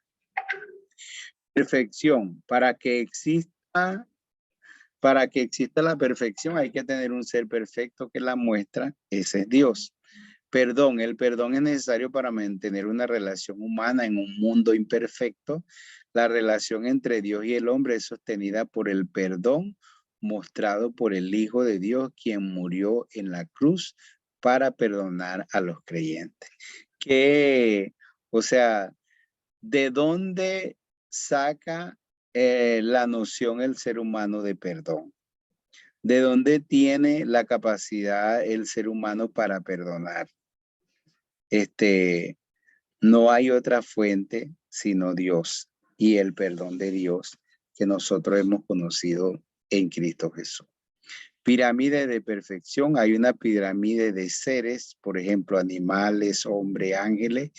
S1: Perfección. Para que exista la perfección hay que tener un ser perfecto que la muestra. Ese es Dios. Perdón. El perdón es necesario para mantener una relación humana en un mundo imperfecto. La relación entre Dios y el hombre es sostenida por el perdón mostrado por el Hijo de Dios, quien murió en la cruz para perdonar a los creyentes. O sea, ¿de dónde saca la noción el ser humano de perdón? ¿De dónde tiene la capacidad el ser humano para perdonar? No hay otra fuente sino Dios y el perdón de Dios que nosotros hemos conocido en Cristo Jesús. Pirámide de perfección. Hay una pirámide de seres, por ejemplo, animales, hombres, ángeles,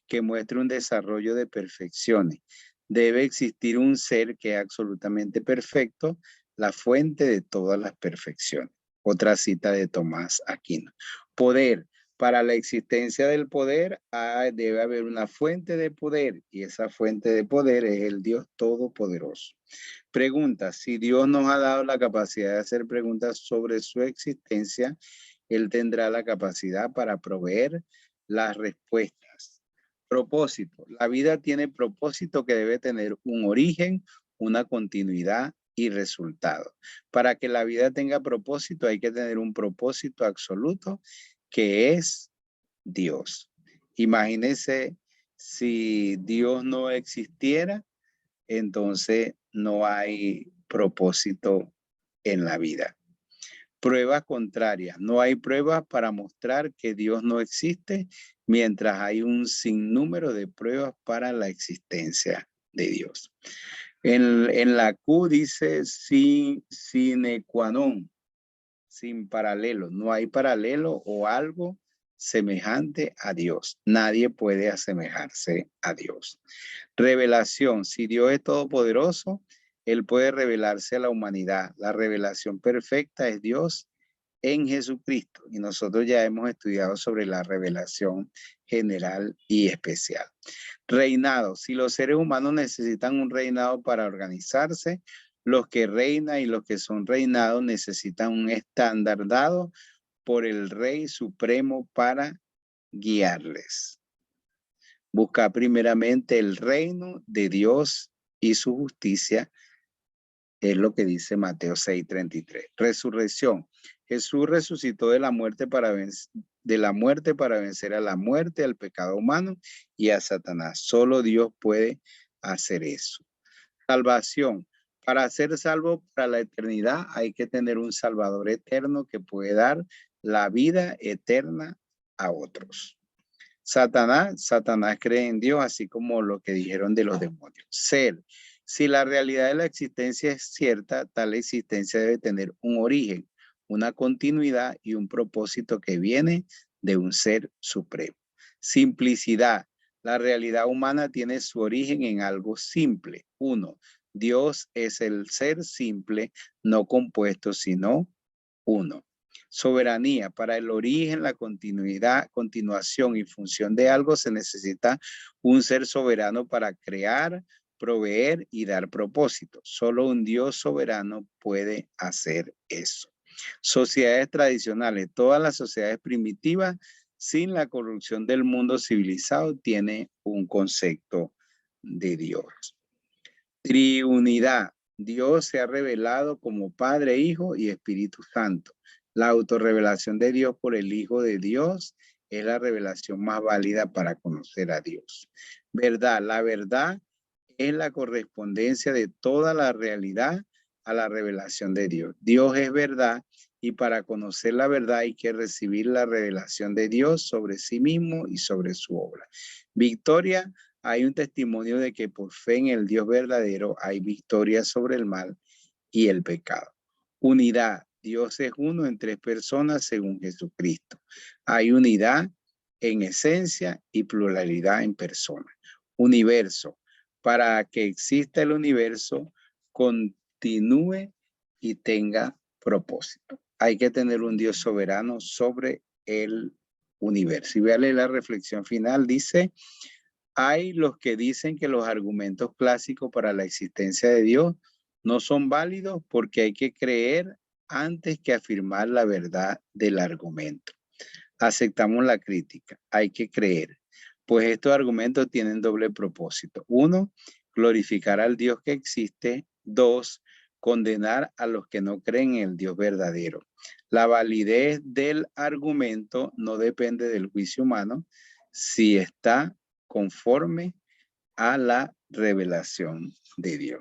S1: que muestra un desarrollo de perfecciones. Debe existir un ser que es absolutamente perfecto, la fuente de todas las perfecciones. Otra cita de Tomás Aquino. Poder. Para la existencia del poder debe haber una fuente de poder y esa fuente de poder es el Dios Todopoderoso. Pregunta, si Dios nos ha dado la capacidad de hacer preguntas sobre su existencia, Él tendrá la capacidad para proveer las respuestas. Propósito, la vida tiene propósito que debe tener un origen, una continuidad y resultado. Para que la vida tenga propósito hay que tener un propósito absoluto que es Dios. Imagínense si Dios no existiera, entonces no hay propósito en la vida. Prueba contraria. No hay pruebas para mostrar que Dios no existe, mientras hay un sinnúmero de pruebas para la existencia de Dios. En la Q dice sine qua non, sin paralelo. No hay paralelo o algo semejante a Dios. Nadie puede asemejarse a Dios. Revelación. Si Dios es todopoderoso, Él puede revelarse a la humanidad. La revelación perfecta es Dios en Jesucristo. Y nosotros ya hemos estudiado sobre la revelación general y especial. Reinado. Si los seres humanos necesitan un reinado para organizarse, los que reinan y los que son reinados necesitan un estándar dado por el Rey Supremo para guiarles. Busca primeramente el reino de Dios y su justicia, es lo que dice Mateo 6:33. Resurrección. Jesús resucitó de la muerte para vencer a la muerte, al pecado humano y a Satanás. Solo Dios puede hacer eso. Salvación. Para ser salvo para la eternidad hay que tener un Salvador eterno que puede dar la vida eterna a otros. Satanás cree en Dios, así como lo que dijeron de los demonios. Ser. Si la realidad de la existencia es cierta, tal existencia debe tener un origen, una continuidad y un propósito que viene de un ser supremo. Simplicidad. La realidad humana tiene su origen en algo simple. 1. Dios es el ser simple, no compuesto, sino uno. Soberanía. Para el origen, la continuidad, continuación y función de algo se necesita un ser soberano para crear, proveer y dar propósito. Solo un Dios soberano puede hacer eso. Sociedades tradicionales. Todas las sociedades primitivas, sin la corrupción del mundo civilizado, tiene un concepto de Dios. Triunidad. Dios se ha revelado como Padre, Hijo y Espíritu Santo. La autorrevelación de Dios por el Hijo de Dios es la revelación más válida para conocer a Dios. Verdad. La verdad es la correspondencia de toda la realidad a la revelación de Dios. Dios es verdad y para conocer la verdad hay que recibir la revelación de Dios sobre sí mismo y sobre su obra. Victoria, hay un testimonio de que por fe en el Dios verdadero hay victoria sobre el mal y el pecado. Unidad, Dios es uno en tres personas según Jesucristo. Hay unidad en esencia y pluralidad en persona. Universo, para que exista el universo, continúe y tenga propósito. Hay que tener un Dios soberano sobre el universo. Y voy a leer la reflexión final. Dice, hay los que dicen que los argumentos clásicos para la existencia de Dios no son válidos porque hay que creer antes que afirmar la verdad del argumento. Aceptamos la crítica, hay que creer, pues estos argumentos tienen doble propósito. Uno, glorificar al Dios que existe. Dos, condenar a los que no creen en el Dios verdadero. La validez del argumento no depende del juicio humano si está conforme a la revelación de Dios.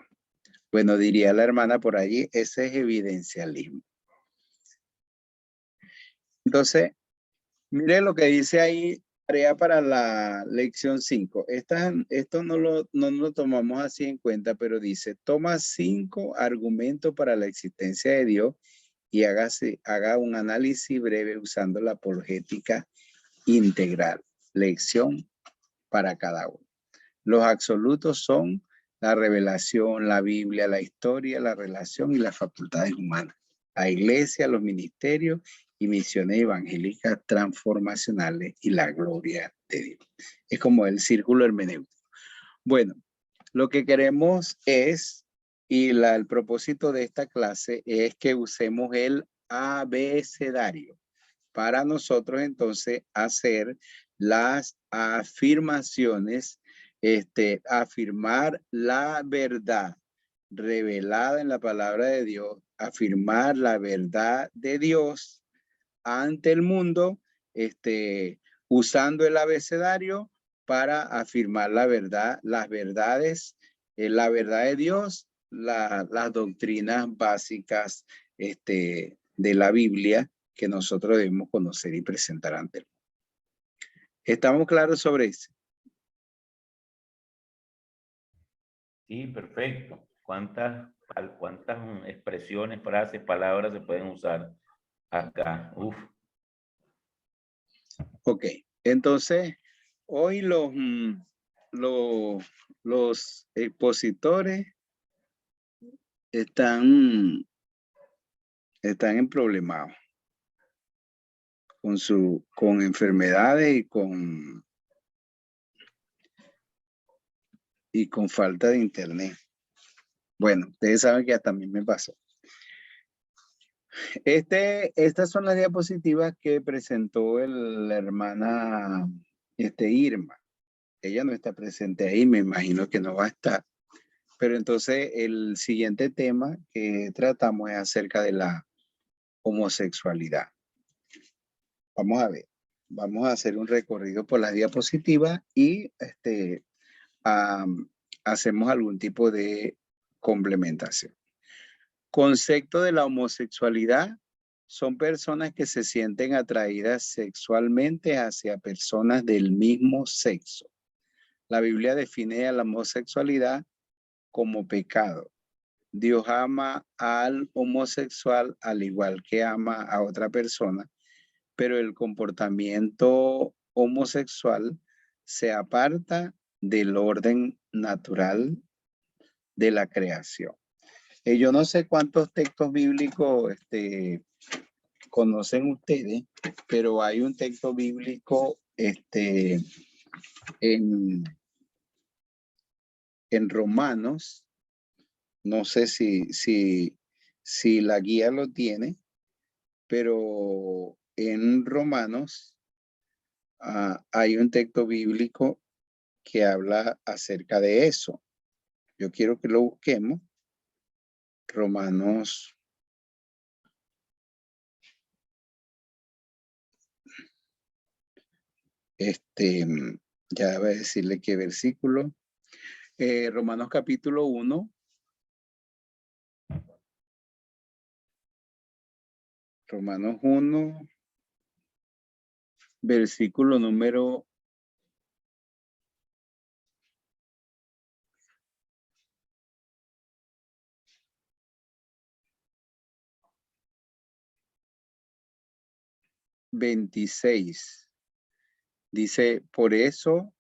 S1: Bueno, diría la hermana por allí, ese es evidencialismo. Entonces, mire lo que dice ahí, tarea para la lección 5. Esto no lo tomamos así en cuenta, pero dice, toma 5 argumentos para la existencia de Dios y haga un análisis breve usando la apologética integral. Lección para cada uno. Los absolutos son la revelación, la Biblia, la historia, la relación y las facultades humanas. La iglesia, los ministerios y misiones evangélicas transformacionales y la gloria de Dios. Es como el círculo hermenéutico. Bueno, lo que queremos es, y el propósito de esta clase es que usemos el abecedario para nosotros entonces hacer las afirmaciones, afirmar la verdad revelada en la palabra de Dios, afirmar la verdad de Dios ante el mundo, usando el abecedario para afirmar la verdad, las verdades, la verdad de Dios, las doctrinas básicas de la Biblia que nosotros debemos conocer y presentar ante él. ¿Estamos claros sobre eso?
S2: Sí, perfecto. ¿Cuántas expresiones, frases, palabras se pueden usar acá? Uf.
S1: Ok, entonces hoy los expositores están emproblemados con enfermedades y con falta de internet. Bueno, ustedes saben que hasta a mí me pasó. Estas son las diapositivas que presentó la hermana Irma. Ella no está presente ahí, me imagino que no va a estar. Pero entonces el siguiente tema que tratamos es acerca de la homosexualidad. Vamos a ver, vamos a hacer un recorrido por las diapositivas y hacemos algún tipo de complementación. Concepto de la homosexualidad son personas que se sienten atraídas sexualmente hacia personas del mismo sexo. La Biblia define a la homosexualidad como pecado. Dios ama al homosexual al igual que ama a otra persona, pero el comportamiento homosexual se aparta del orden natural de la creación. Yo no sé cuántos textos bíblicos conocen ustedes, pero hay un texto bíblico en Romanos. No sé si la guía lo tiene, pero en Romanos hay un texto bíblico que habla acerca de eso. Yo quiero que lo busquemos. Romanos. Ya voy a decirle qué versículo. Romanos capítulo 1. Romanos 1, versículo número 26. Dice, por eso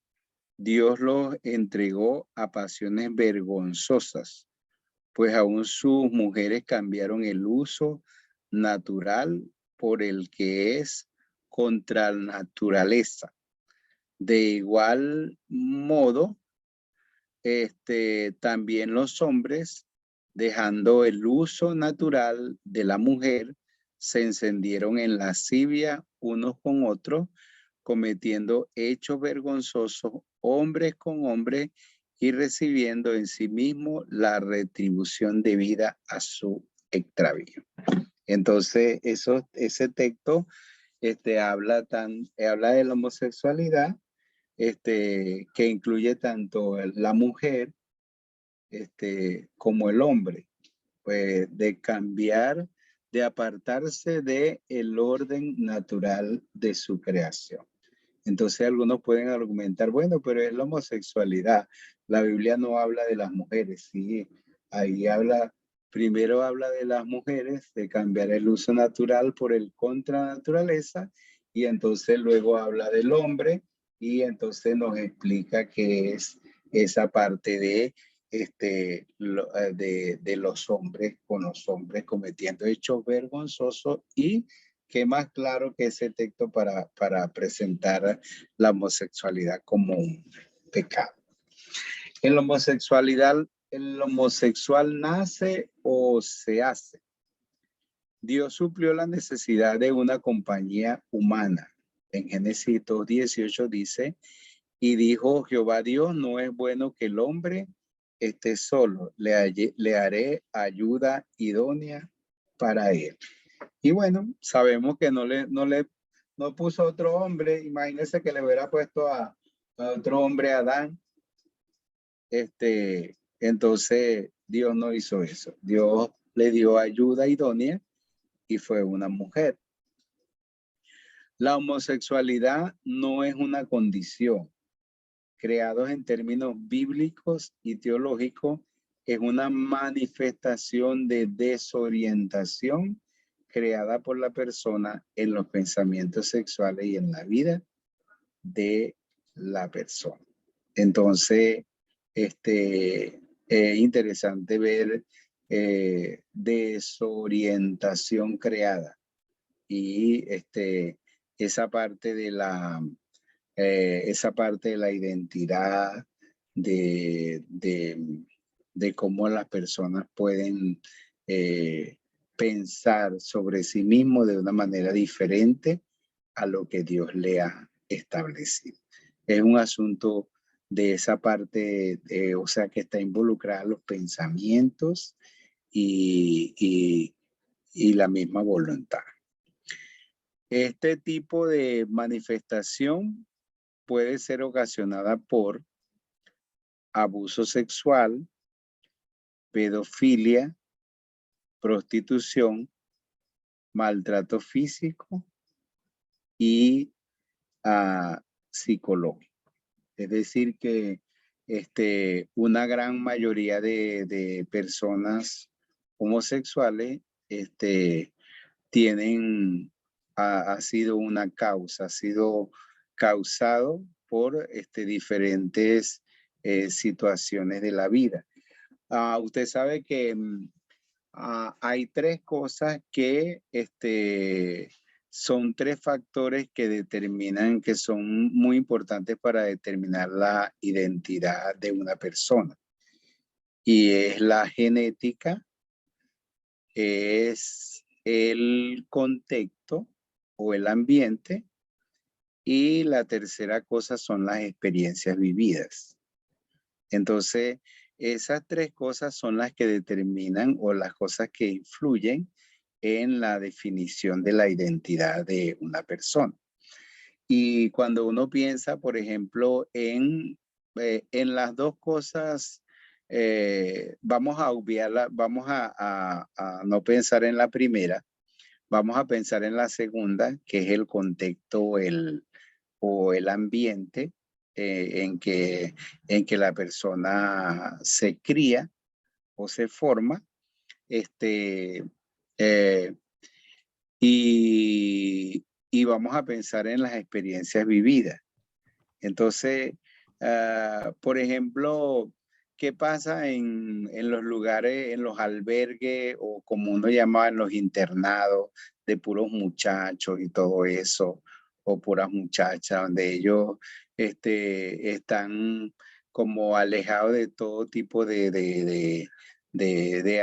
S1: Dios los entregó a pasiones vergonzosas, pues aún sus mujeres cambiaron el uso natural por el que es contra la naturaleza. De igual modo, también los hombres, dejando el uso natural de la mujer, se encendieron en lascivia unos con otros, cometiendo hechos vergonzosos hombres con hombres y recibiendo en sí mismo la retribución debida a su extravío. Entonces, ese texto habla de la homosexualidad, que incluye tanto la mujer como el hombre, pues de cambiar, de apartarse de el orden natural de su creación. Entonces algunos pueden argumentar, bueno, pero es la homosexualidad. La Biblia no habla de las mujeres, sí, ahí primero habla de las mujeres, de cambiar el uso natural por el contra naturaleza, y entonces luego habla del hombre, y entonces nos explica qué es esa parte de los hombres con los hombres cometiendo hechos vergonzosos, y qué más claro que ese texto para presentar la homosexualidad como un pecado. En la homosexualidad, el homosexual nace o se hace. Dios suplió la necesidad de una compañía humana. En Génesis 2:18 dice, y dijo Jehová Dios, no es bueno que el hombre esté solo, le haré ayuda idónea para él. Y bueno, sabemos que no puso otro hombre. Imagínense que le hubiera puesto a otro hombre, a Adán. Entonces Dios no hizo eso. Dios le dio ayuda idónea y fue una mujer. La homosexualidad no es una condición. Creados en términos bíblicos y teológicos, es una manifestación de desorientación creada por la persona en los pensamientos sexuales y en la vida de la persona. Entonces, es interesante ver desorientación creada, y esa parte de la identidad, de cómo las personas pueden pensar sobre sí mismos de una manera diferente a lo que Dios le ha establecido. Es un asunto de esa parte, o sea, que está involucrada los pensamientos y la misma voluntad. Este tipo de manifestación puede ser ocasionada por abuso sexual, pedofilia, prostitución, maltrato físico y psicológico. Es decir que una gran mayoría de personas homosexuales ha sido una causa, ha sido causado por diferentes situaciones de la vida. Usted sabe que hay tres cosas que son tres factores que determinan, que son muy importantes para determinar la identidad de una persona. Y es la genética, es el contexto o el ambiente, y la tercera cosa son las experiencias vividas. Entonces, esas tres cosas son las que determinan, o las cosas que influyen en la definición de la identidad de una persona. Y cuando uno piensa, por ejemplo, en las dos cosas, vamos a obviarla, vamos a no pensar en la primera, Vamos a pensar en la segunda, que es el contexto o el ambiente en que la persona se cría o se forma. Eh, y vamos a pensar en las experiencias vividas. Entonces, por ejemplo, ¿qué pasa en los lugares, en los albergues o como uno llamaba en los internados de puros muchachos y todo eso, o puras muchachas, donde ellos están como alejados de todo tipo de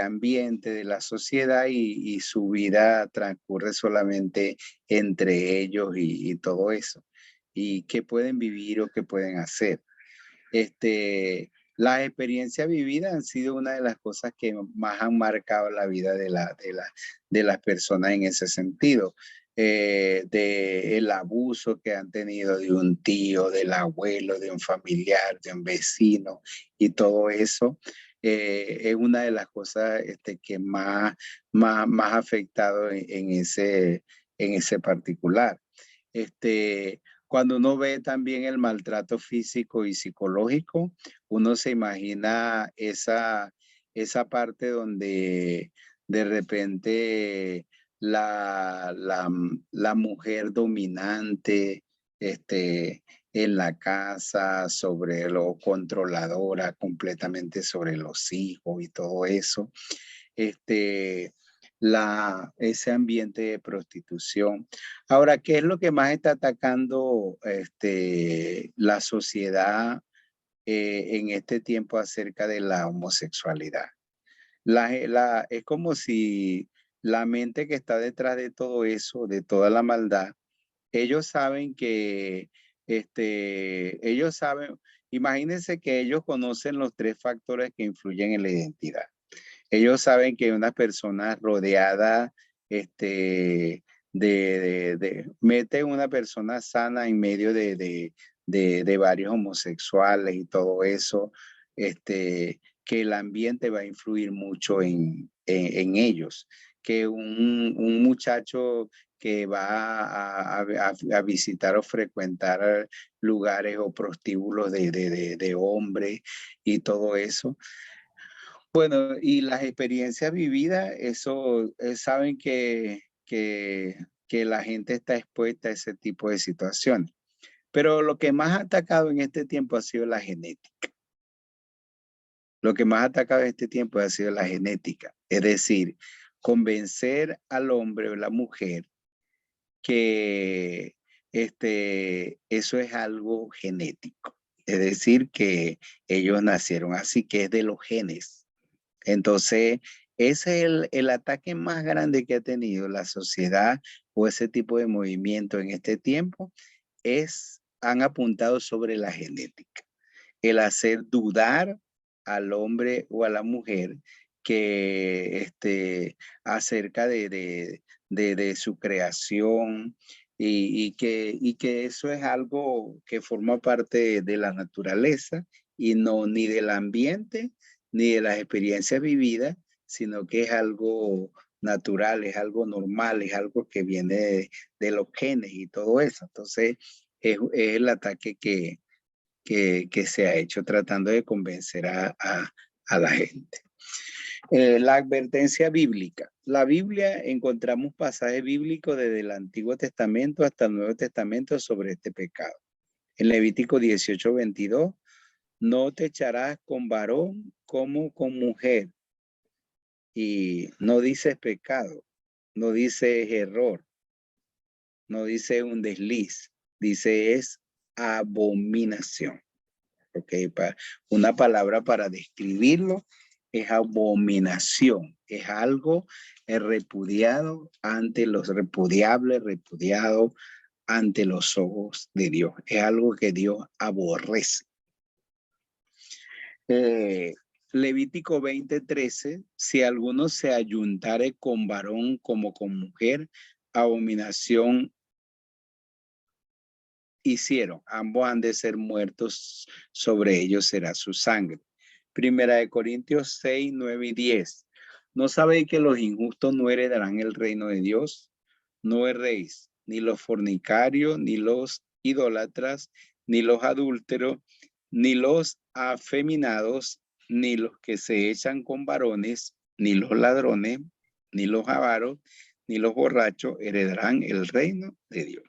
S1: ambiente, de la sociedad y su vida transcurre solamente entre ellos y todo eso? ¿Y qué pueden vivir o qué pueden hacer? Las experiencias vividas han sido una de las cosas que más han marcado la vida de las personas en ese sentido. De el abuso que han tenido de un tío, del abuelo, de un familiar, de un vecino y todo eso. Es una de las cosas que más ha afectado en ese particular. Cuando uno ve también el maltrato físico y psicológico, uno se imagina esa parte donde de repente la mujer dominante en la casa, sobre lo controladora completamente sobre los hijos y todo eso. Ese ambiente de prostitución. Ahora, ¿qué es lo que más está atacando la sociedad en este tiempo acerca de la homosexualidad? Es como si la mente que está detrás de todo eso, de toda la maldad, ellos saben que, ellos saben, imagínense que ellos conocen los 3 factores que influyen en la identidad. Ellos saben que una persona rodeada, mete una persona sana en medio de varios homosexuales y todo eso, que el ambiente va a influir mucho en ellos. Que un muchacho que va a visitar o frecuentar lugares o prostíbulos de hombres y todo eso. Bueno, y las experiencias vividas, eso, saben que la gente está expuesta a ese tipo de situaciones. Pero lo que más ha atacado en este tiempo ha sido la genética. Lo que más ha atacado en este tiempo ha sido la genética. Es decir, convencer al hombre o la mujer que eso es algo genético. Es decir, que ellos nacieron así, que es de los genes. Entonces, ese es el ataque más grande que ha tenido la sociedad o ese tipo de movimiento en este tiempo, han apuntado sobre la genética. El hacer dudar al hombre o a la mujer que acerca de su creación y que eso es algo que forma parte de la naturaleza y no ni del ambiente ni de las experiencias vividas, sino que es algo natural, es algo normal, es algo que viene de los genes y todo eso. Entonces, es el ataque que se ha hecho tratando de convencer a la gente. La advertencia bíblica. La Biblia, encontramos pasajes bíblicos desde el Antiguo Testamento hasta el Nuevo Testamento sobre este pecado. En Levítico 18:22, no te echarás con varón como con mujer. Y no dice pecado, no dice error, no dice un desliz, dice es abominación. Ok, una palabra para describirlo es abominación, es algo repudiado ante los repudiables, repudiado ante los ojos de Dios, es algo que Dios aborrece. Levítico 20:13, si alguno se ayuntare con varón como con mujer, abominación hicieron, ambos han de ser muertos, sobre ellos será su sangre. Primera de Corintios 6, 9 y 10. ¿No sabéis que los injustos no heredarán el reino de Dios? no erréis, ni los fornicarios, ni los idólatras, ni los adúlteros, ni los afeminados, ni los que se echan con varones, ni los ladrones, ni los avaros, ni los borrachos heredarán el reino de Dios.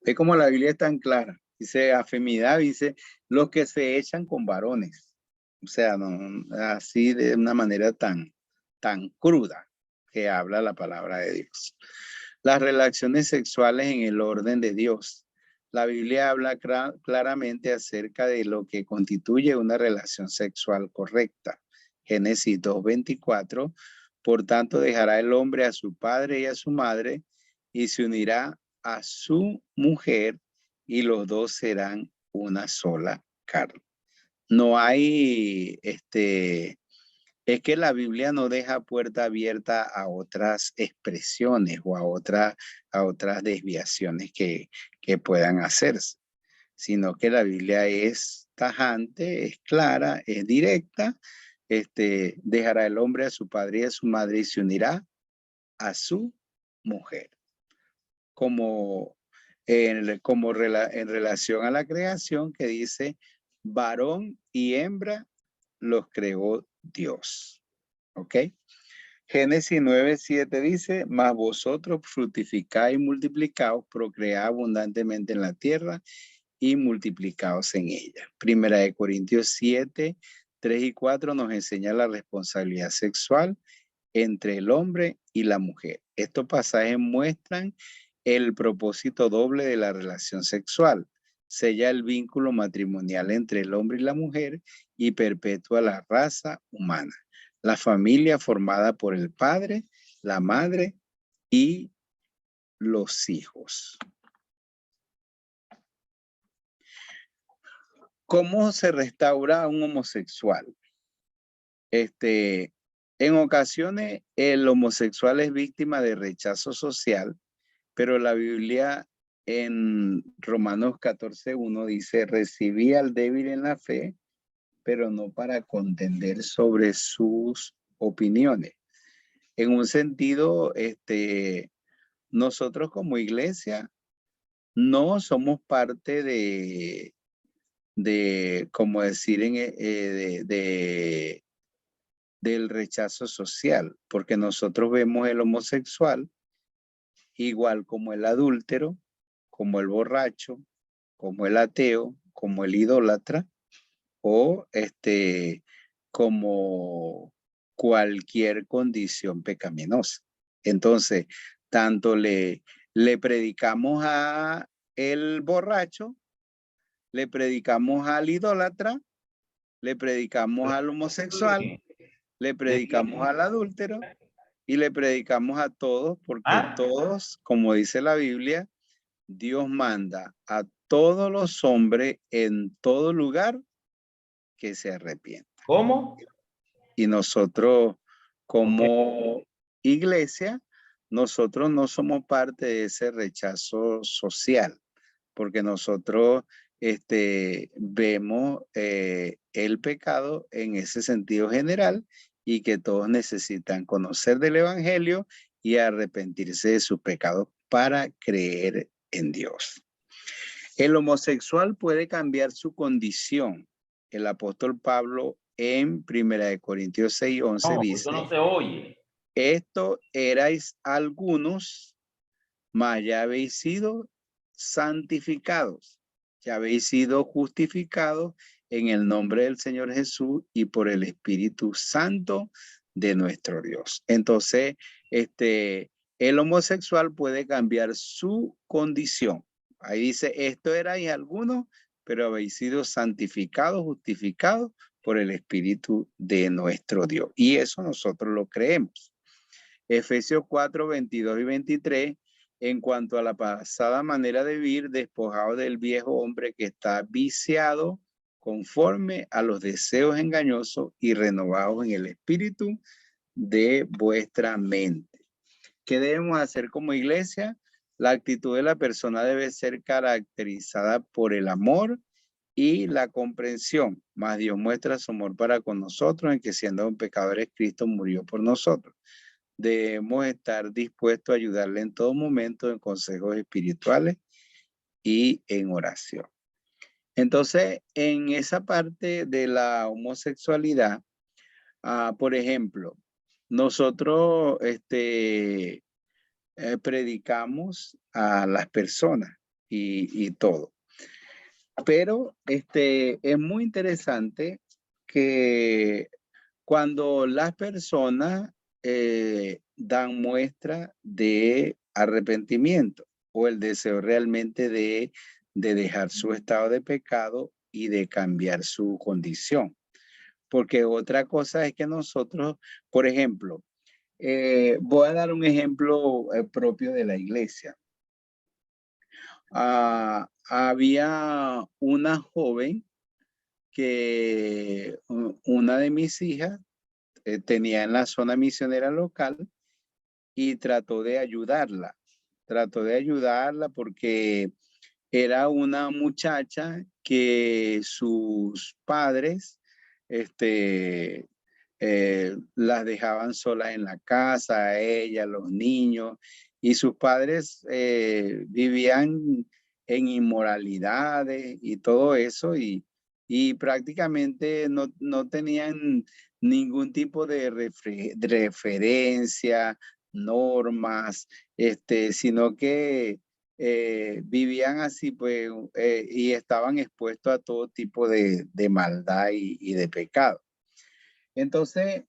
S1: Ve como la Biblia es tan clara. Dice afeminado, dice los que se echan con varones. O sea, no, así de una manera tan cruda que habla la palabra de Dios. Las relaciones sexuales en el orden de Dios. La Biblia habla claramente acerca de lo que constituye una relación sexual correcta. Génesis 2:24. Por tanto, dejará el hombre a su padre y a su madre y se unirá a su mujer y los dos serán una sola carne. No hay, es que la Biblia no deja puerta abierta a otras expresiones o a otras desviaciones que puedan hacerse, sino que la Biblia es tajante, es clara, es directa. Dejará el hombre a su padre y a su madre y se unirá a su mujer. Como en relación a la creación que dice, varón y hembra los creó Dios. ¿Ok? Génesis 9:7 dice, mas vosotros fructificáis y multiplicaos, procread abundantemente en la tierra y multiplicaos en ella. Primera de Corintios 7:3-4 nos enseña la responsabilidad sexual entre el hombre y la mujer. Estos pasajes muestran el propósito doble de la relación sexual. Sella el vínculo matrimonial entre el hombre y la mujer y perpetúa la raza humana. La familia formada por el padre, la madre y los hijos. ¿Cómo se restaura a un homosexual? En ocasiones el homosexual es víctima de rechazo social, pero la Biblia en Romanos 14:1 dice, recibí al débil en la fe, pero no para contender sobre sus opiniones. En un sentido, nosotros como iglesia no somos parte de como decir, del rechazo social, porque nosotros vemos el homosexual igual como el adúltero, como el borracho, como el ateo, como el idólatra, o como cualquier condición pecaminosa. Entonces, tanto le predicamos a el borracho, le predicamos al idólatra, le predicamos al homosexual, le predicamos al adúltero y le predicamos a todos, porque todos, como dice la Biblia, Dios manda a todos los hombres en todo lugar que se arrepientan.
S2: ¿Cómo?
S1: Y nosotros como iglesia, nosotros no somos parte de ese rechazo social, porque nosotros vemos el pecado en ese sentido general y que todos necesitan conocer del evangelio y arrepentirse de sus pecados para creer en Dios. El homosexual puede cambiar su condición. El apóstol Pablo en 1 Corintios 6:11 dice,
S2: eso no se oye.
S1: Esto erais algunos, mas ya habéis sido santificados, ya habéis sido justificados en el nombre del Señor Jesús y por el Espíritu Santo de nuestro Dios. Entonces, el homosexual puede cambiar su condición. Ahí dice, esto erais algunos, pero habéis sido santificados, justificados por el Espíritu de nuestro Dios. Y eso nosotros lo creemos. Efesios 4:22-23, en cuanto a la pasada manera de vivir, despojado del viejo hombre que está viciado conforme a los deseos engañosos y renovados en el espíritu de vuestra mente. ¿Qué debemos hacer como iglesia? La actitud de la persona debe ser caracterizada por el amor y la comprensión. Mas Dios muestra su amor para con nosotros en que siendo pecadores Cristo murió por nosotros. debemos estar dispuestos a ayudarle en todo momento en consejos espirituales y en oración. Entonces, en esa parte de la homosexualidad, por ejemplo, nosotros predicamos a las personas y todo. Pero es muy interesante que cuando las personas dan muestra de arrepentimiento o el deseo realmente de dejar su estado de pecado y de cambiar su condición. Porque otra cosa es que nosotros, por ejemplo, voy a dar un ejemplo propio de la iglesia. Había una joven que una de mis hijas tenía en la zona misionera local y trató de ayudarla. Trató de ayudarla porque era una muchacha que sus padres las dejaban solas en la casa, a ella, los niños, y sus padres vivían en inmoralidades y todo eso, y prácticamente no tenían ningún tipo de referencia, normas, sino que vivían así, pues, y estaban expuestos a todo tipo de maldad y de pecado. Entonces,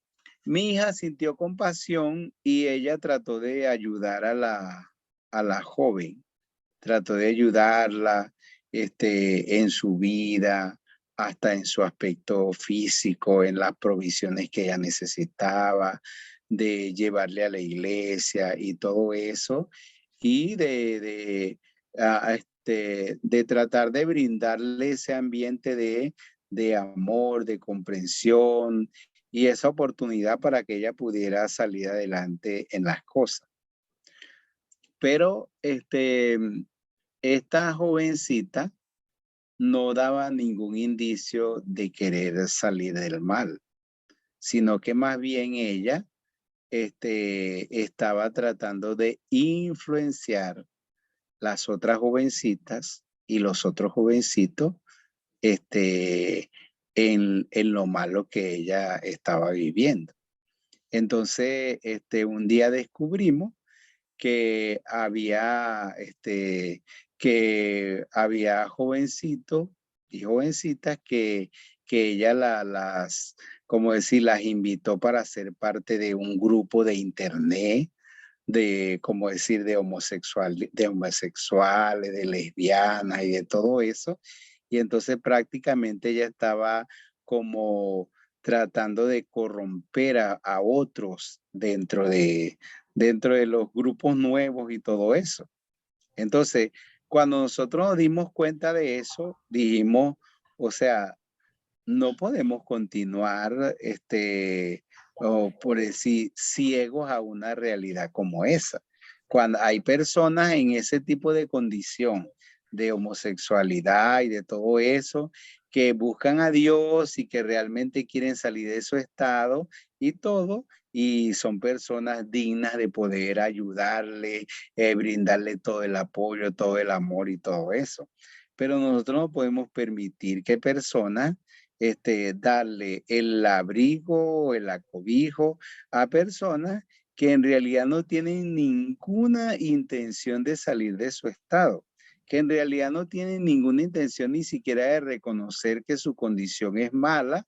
S1: mi hija sintió compasión y ella trató de ayudar a la joven. Trató de ayudarla en su vida, hasta en su aspecto físico, en las provisiones que ella necesitaba, de llevarle a la iglesia y todo eso, y de tratar de brindarle ese ambiente de amor, de comprensión y esa oportunidad para que ella pudiera salir adelante en las cosas. Pero esta jovencita no daba ningún indicio de querer salir del mal, sino que más bien ella estaba tratando de influenciar las otras jovencitas y los otros jovencitos en lo malo que ella estaba viviendo. Entonces, un día descubrimos que había jovencitos y jovencitas que ella como decir, las invitó para ser parte de un grupo de internet, como decir, de homosexuales, de lesbianas y de todo eso. Y entonces prácticamente ella estaba como tratando de corromper a otros dentro de los grupos nuevos y todo eso. Entonces, cuando nosotros nos dimos cuenta de eso, dijimos, o sea, no podemos continuar, o por decir, ciegos a una realidad como esa. Cuando hay personas en ese tipo de condición de homosexualidad y de todo eso, que buscan a Dios y que realmente quieren salir de su estado y todo, y son personas dignas de poder ayudarle, brindarle todo el apoyo, todo el amor y todo eso. Pero nosotros no podemos permitir que personas darle el abrigo, el acobijo a personas que en realidad no tienen ninguna intención de salir de su estado, que en realidad no tienen ninguna intención ni siquiera de reconocer que su condición es mala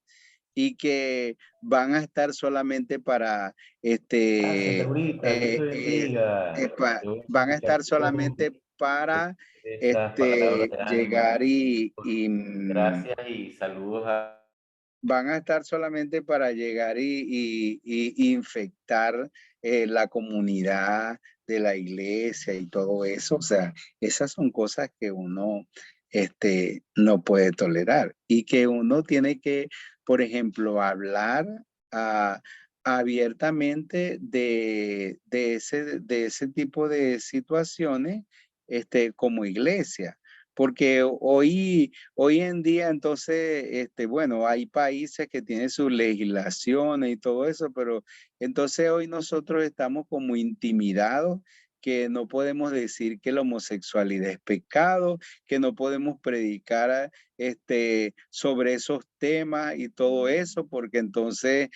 S1: y que van a estar solamente para
S2: Gracias, Laurita. Dios te bendiga. Qué buena
S1: van a estar
S2: explicación
S1: solamente para
S2: de esas palabras de ánimo.
S1: llegar y
S2: Gracias y saludos a...
S1: van a estar solamente para llegar y infectar la comunidad de la iglesia y todo eso. O sea, esas son cosas que uno no puede tolerar y que uno tiene que, por ejemplo, hablar abiertamente de ese tipo de situaciones como iglesia. porque hoy en día entonces, bueno, hay países que tienen sus legislaciones y todo eso, pero entonces hoy nosotros estamos como intimidados, que no podemos decir que la homosexualidad es pecado, que no podemos predicar sobre esos temas y todo eso, porque entonces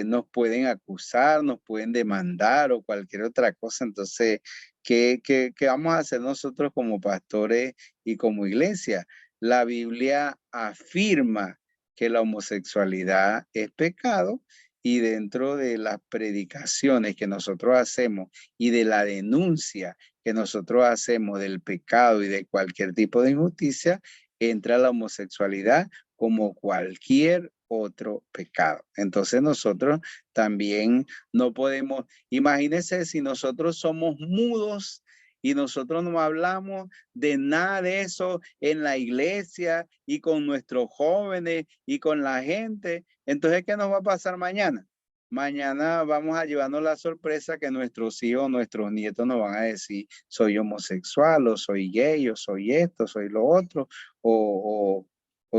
S1: nos pueden acusar, nos pueden demandar o cualquier otra cosa. Entonces, ¿qué vamos a hacer nosotros como pastores y como iglesia? La Biblia afirma que la homosexualidad es pecado, y dentro de las predicaciones que nosotros hacemos y de la denuncia que nosotros hacemos del pecado y de cualquier tipo de injusticia, entra la homosexualidad como cualquier otro pecado. Entonces nosotros también no podemos, imagínense si nosotros somos mudos y nosotros no hablamos de nada de eso en la iglesia y con nuestros jóvenes y con la gente. Entonces, ¿qué nos va a pasar mañana? Mañana vamos a llevarnos la sorpresa que nuestros hijos, nuestros nietos nos van a decir, soy homosexual, o soy gay, o soy esto, soy lo otro, o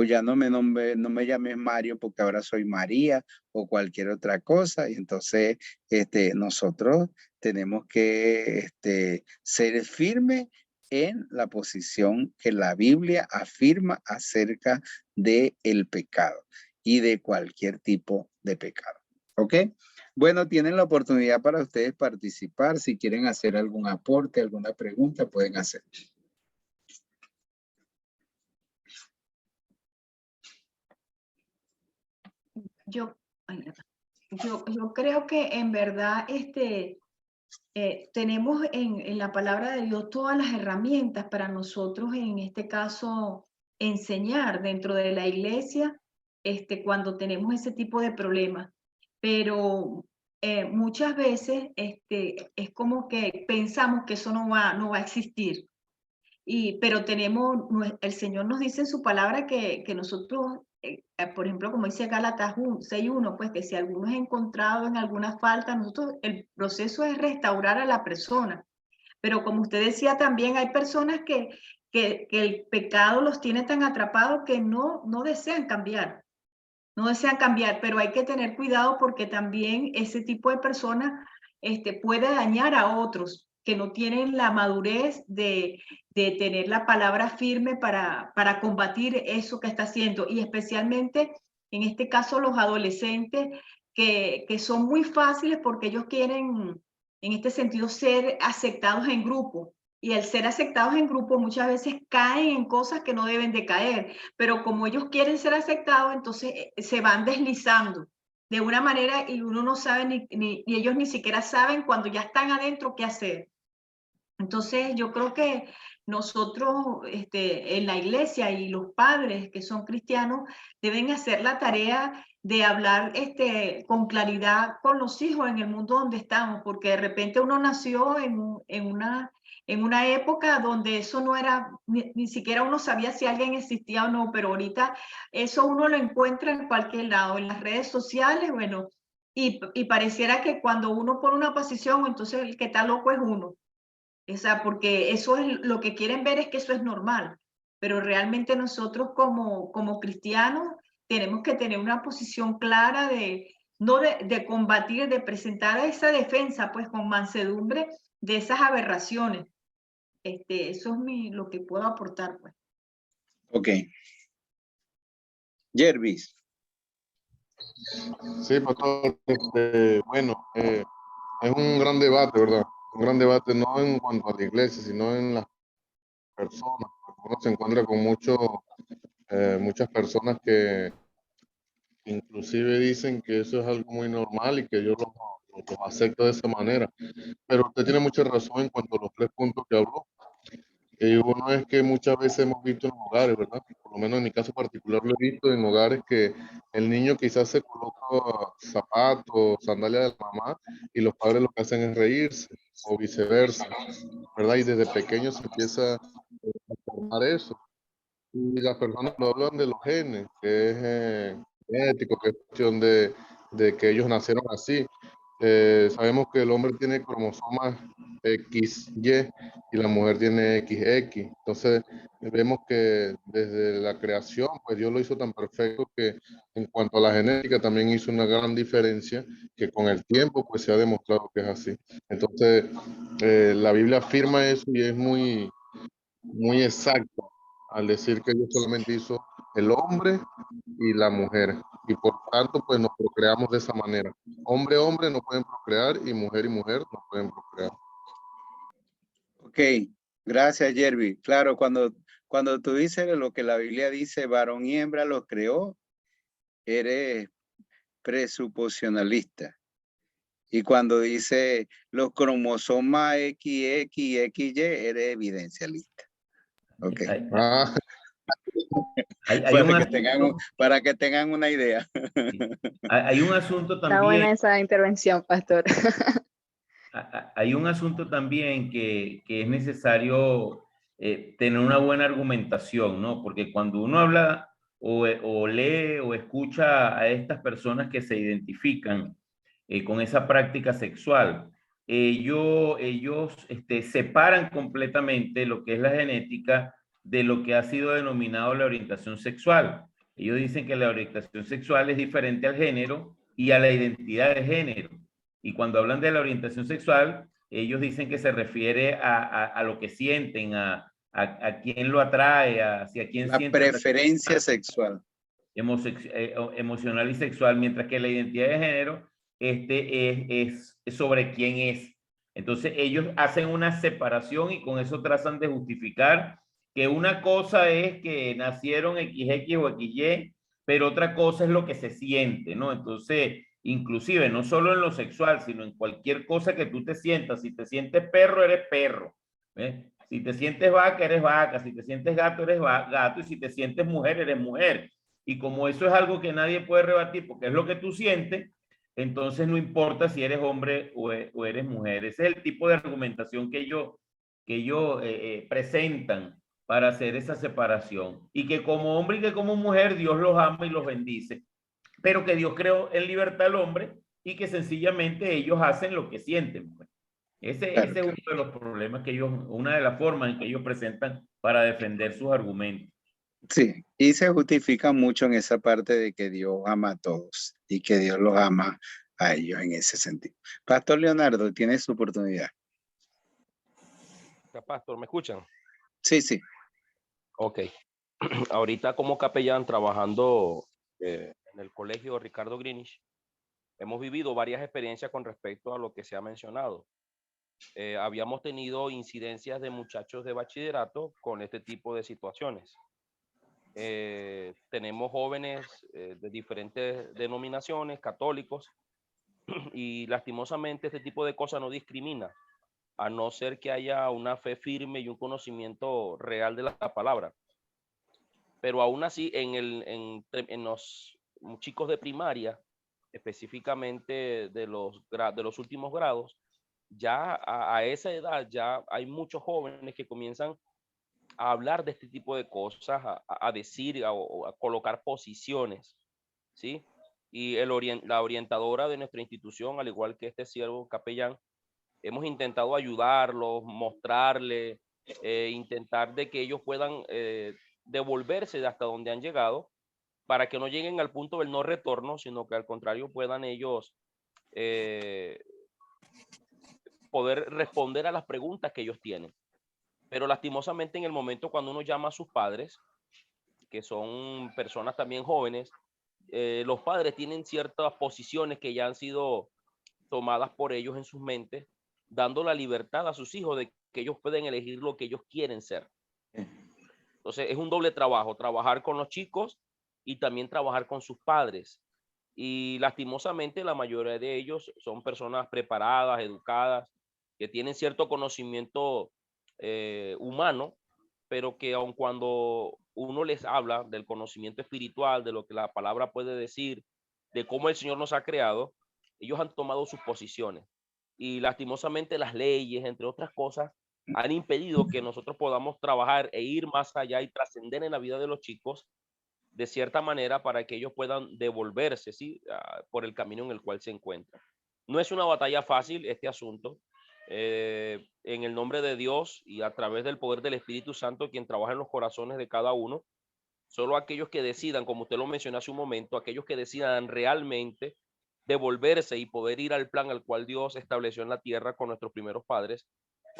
S1: ya no me llames Mario porque ahora soy María, o cualquier otra cosa. Y entonces nosotros tenemos que ser firmes en la posición que la Biblia afirma acerca del pecado y de cualquier tipo de pecado. ¿Ok? Bueno, tienen la oportunidad para ustedes participar. Si quieren hacer algún aporte, alguna pregunta, pueden hacer.
S4: Yo creo que en verdad tenemos en la palabra de Dios todas las herramientas para nosotros, en este caso, enseñar dentro de la iglesia cuando tenemos ese tipo de problemas. Pero muchas veces es como que pensamos que eso no va a existir. Pero el Señor nos dice en su palabra que nosotros, por ejemplo, como dice Gálatas 6:1, pues que si alguno es encontrado en alguna falta, nosotros, el proceso es restaurar a la persona. Pero como usted decía también, hay personas que el pecado los tiene tan atrapados que no desean cambiar. No desean cambiar, pero hay que tener cuidado porque también ese tipo de personas puede dañar a otros que no tienen la madurez de tener la palabra firme para combatir eso que está haciendo. Y especialmente, en este caso, los adolescentes que son muy fáciles porque ellos quieren, en este sentido, ser aceptados en grupo. Y al ser aceptados en grupo muchas veces caen en cosas que no deben de caer, pero como ellos quieren ser aceptados, entonces se van deslizando de una manera y uno no sabe y ellos ni siquiera saben cuando ya están adentro qué hacer. Entonces yo creo que nosotros en la iglesia y los padres que son cristianos deben hacer la tarea de hablar con claridad con los hijos en el mundo donde estamos, porque de repente uno nació en una época donde eso no era, ni siquiera uno sabía si alguien existía o no, pero ahorita eso uno lo encuentra en cualquier lado, en las redes sociales, bueno, y pareciera que cuando uno pone una posición, entonces el que está loco es uno. O sea, porque eso es lo que quieren ver, es que eso es normal, pero realmente nosotros como cristianos tenemos que tener una posición clara no de combatir, de presentar esa defensa pues con mansedumbre de esas aberraciones. Eso es lo que puedo aportar pues.
S1: Ok. Jervis.
S7: Sí, pastor, bueno, es un gran debate, ¿verdad? Un gran debate no en cuanto a la iglesia, sino en las personas. Uno se encuentra con muchas personas que inclusive dicen que eso es algo muy normal y que yo lo acepto de esa manera. Pero usted tiene mucha razón en cuanto a los 3 puntos que habló. Uno es que muchas veces hemos visto en hogares, ¿verdad? Por lo menos en mi caso particular lo he visto en hogares que el niño quizás se coloca zapatos, sandalias de la mamá y los padres lo que hacen es reírse o viceversa, ¿verdad? Y desde pequeño se empieza a formar eso. Y las personas no hablan de los genes, que es genético, que es cuestión de que ellos nacieron así. sabemos que el hombre tiene cromosomas XY y la mujer tiene XX. Entonces, vemos que desde la creación, pues Dios lo hizo tan perfecto que en cuanto a la genética también hizo una gran diferencia que con el tiempo, pues se ha demostrado que es así. Entonces, la Biblia afirma eso y es muy, muy exacto al decir que Dios solamente hizo el hombre y la mujer. Y por tanto, pues nos procreamos de esa manera. Hombre, hombre no pueden procrear y mujer no pueden procrear.
S1: Ok, gracias, Jerry. Claro, cuando tú dices lo que la Biblia dice, varón y hembra los creó, eres presuposicionalista. Y cuando dice los cromosomas XX y XY, eres evidencialista. Ok.
S7: Ah,
S2: Hay un
S1: para que tengan una idea.
S2: hay un asunto
S8: Está
S2: también.
S8: buena esa intervención, pastor.
S2: Hay un asunto también que es necesario tener una buena argumentación, ¿no? Porque cuando uno habla o lee o escucha a estas personas que se identifican con esa práctica sexual, ellos separan completamente lo que es la genética de lo que ha sido denominado la orientación sexual. Ellos dicen que la orientación sexual es diferente al género y a la identidad de género. Y cuando hablan de la orientación sexual, ellos dicen que se refiere a lo que sienten, a quién lo atrae, hacia quién
S1: La
S2: siente
S1: preferencia sexual.
S2: Emocional y sexual, mientras que la identidad de género es sobre quién es. Entonces ellos hacen una separación y con eso tratan de justificar que una cosa es que nacieron XX o XY, pero otra cosa es lo que se siente, ¿no? Entonces, inclusive, no solo en lo sexual, sino en cualquier cosa que tú te sientas. Si te sientes perro, eres perro. ¿Ves? Si te sientes vaca, eres vaca. Si te sientes gato, eres gato. Y si te sientes mujer, eres mujer. Y como eso es algo que nadie puede rebatir porque es lo que tú sientes, entonces no importa si eres hombre o eres mujer. Ese es el tipo de argumentación que ellos presentan para hacer esa separación. Y que como hombre y que como mujer Dios los ama y los bendice. Pero que Dios creó en libertad al hombre y que sencillamente ellos hacen lo que sienten. Pues. Ese es uno de los problemas que ellos, una de las formas en que ellos presentan para defender sus argumentos.
S1: Sí, y se justifica mucho en esa parte de que Dios ama a todos y que Dios los ama a ellos en ese sentido. Pastor Leonardo, tiene su oportunidad.
S5: Pastor, ¿me escuchan?
S1: Sí, sí.
S5: Ok. Ahorita como capellán trabajando en el colegio Ricardo Greenwich, hemos vivido varias experiencias con respecto a lo que se ha mencionado. Habíamos tenido incidencias de muchachos de bachillerato con este tipo de situaciones. Tenemos jóvenes de diferentes denominaciones, católicos, y lastimosamente este tipo de cosas no discrimina, a no ser que haya una fe firme y un conocimiento real de la palabra. Pero aún así, en los chicos de primaria, específicamente de los últimos grados, ya a esa edad ya hay muchos jóvenes que comienzan a hablar de este tipo de cosas, a decir, a colocar posiciones, ¿sí? Y la orientadora de nuestra institución, al igual que este siervo capellán, hemos intentado ayudarlos, mostrarles, intentar de que ellos puedan devolverse de hasta donde han llegado, para que no lleguen al punto del no retorno, sino que al contrario puedan ellos poder responder a las preguntas que ellos tienen. Pero lastimosamente en el momento cuando uno llama a sus padres, que son personas también jóvenes, los padres tienen ciertas posiciones que ya han sido tomadas por ellos en sus mentes, dando la libertad a sus hijos de que ellos pueden elegir lo que ellos quieren ser. Entonces es un doble trabajo, trabajar con los chicos y también trabajar con sus padres. Y lastimosamente la mayoría de ellos son personas preparadas, educadas, que tienen cierto conocimiento humano, pero que aun cuando uno les habla del conocimiento espiritual, de lo que la palabra puede decir, de cómo el Señor nos ha creado, ellos han tomado sus posiciones. Y lastimosamente las leyes, entre otras cosas, han impedido que nosotros podamos trabajar e ir más allá y trascender en la vida de los chicos de cierta manera para que ellos puedan devolverse, ¿sí? Por el camino en el cual se encuentran. No es una batalla fácil este asunto. En el nombre de Dios y a través del poder del Espíritu Santo, quien trabaja en los corazones de cada uno, solo aquellos que decidan, como usted lo mencionó hace un momento, aquellos que decidan realmente devolverse y poder ir al plan al cual Dios estableció en la tierra con nuestros primeros padres,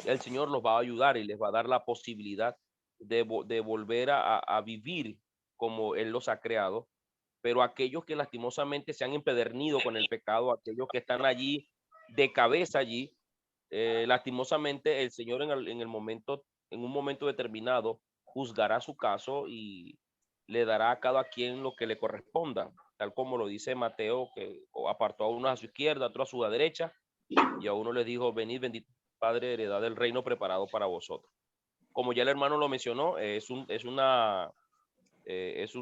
S5: el Señor los va a ayudar y les va a dar la posibilidad de volver a vivir como Él los ha creado. Pero aquellos que lastimosamente se han empedernido con el pecado, aquellos que están allí de cabeza allí, lastimosamente el Señor en un momento determinado juzgará su caso y le dará a cada quien lo que le corresponda, tal como lo dice Mateo, que apartó a uno a su izquierda, a otro a su derecha, y a uno le dijo: venid, bendito Padre, heredad del reino preparado para vosotros. Como ya el hermano lo mencionó, es un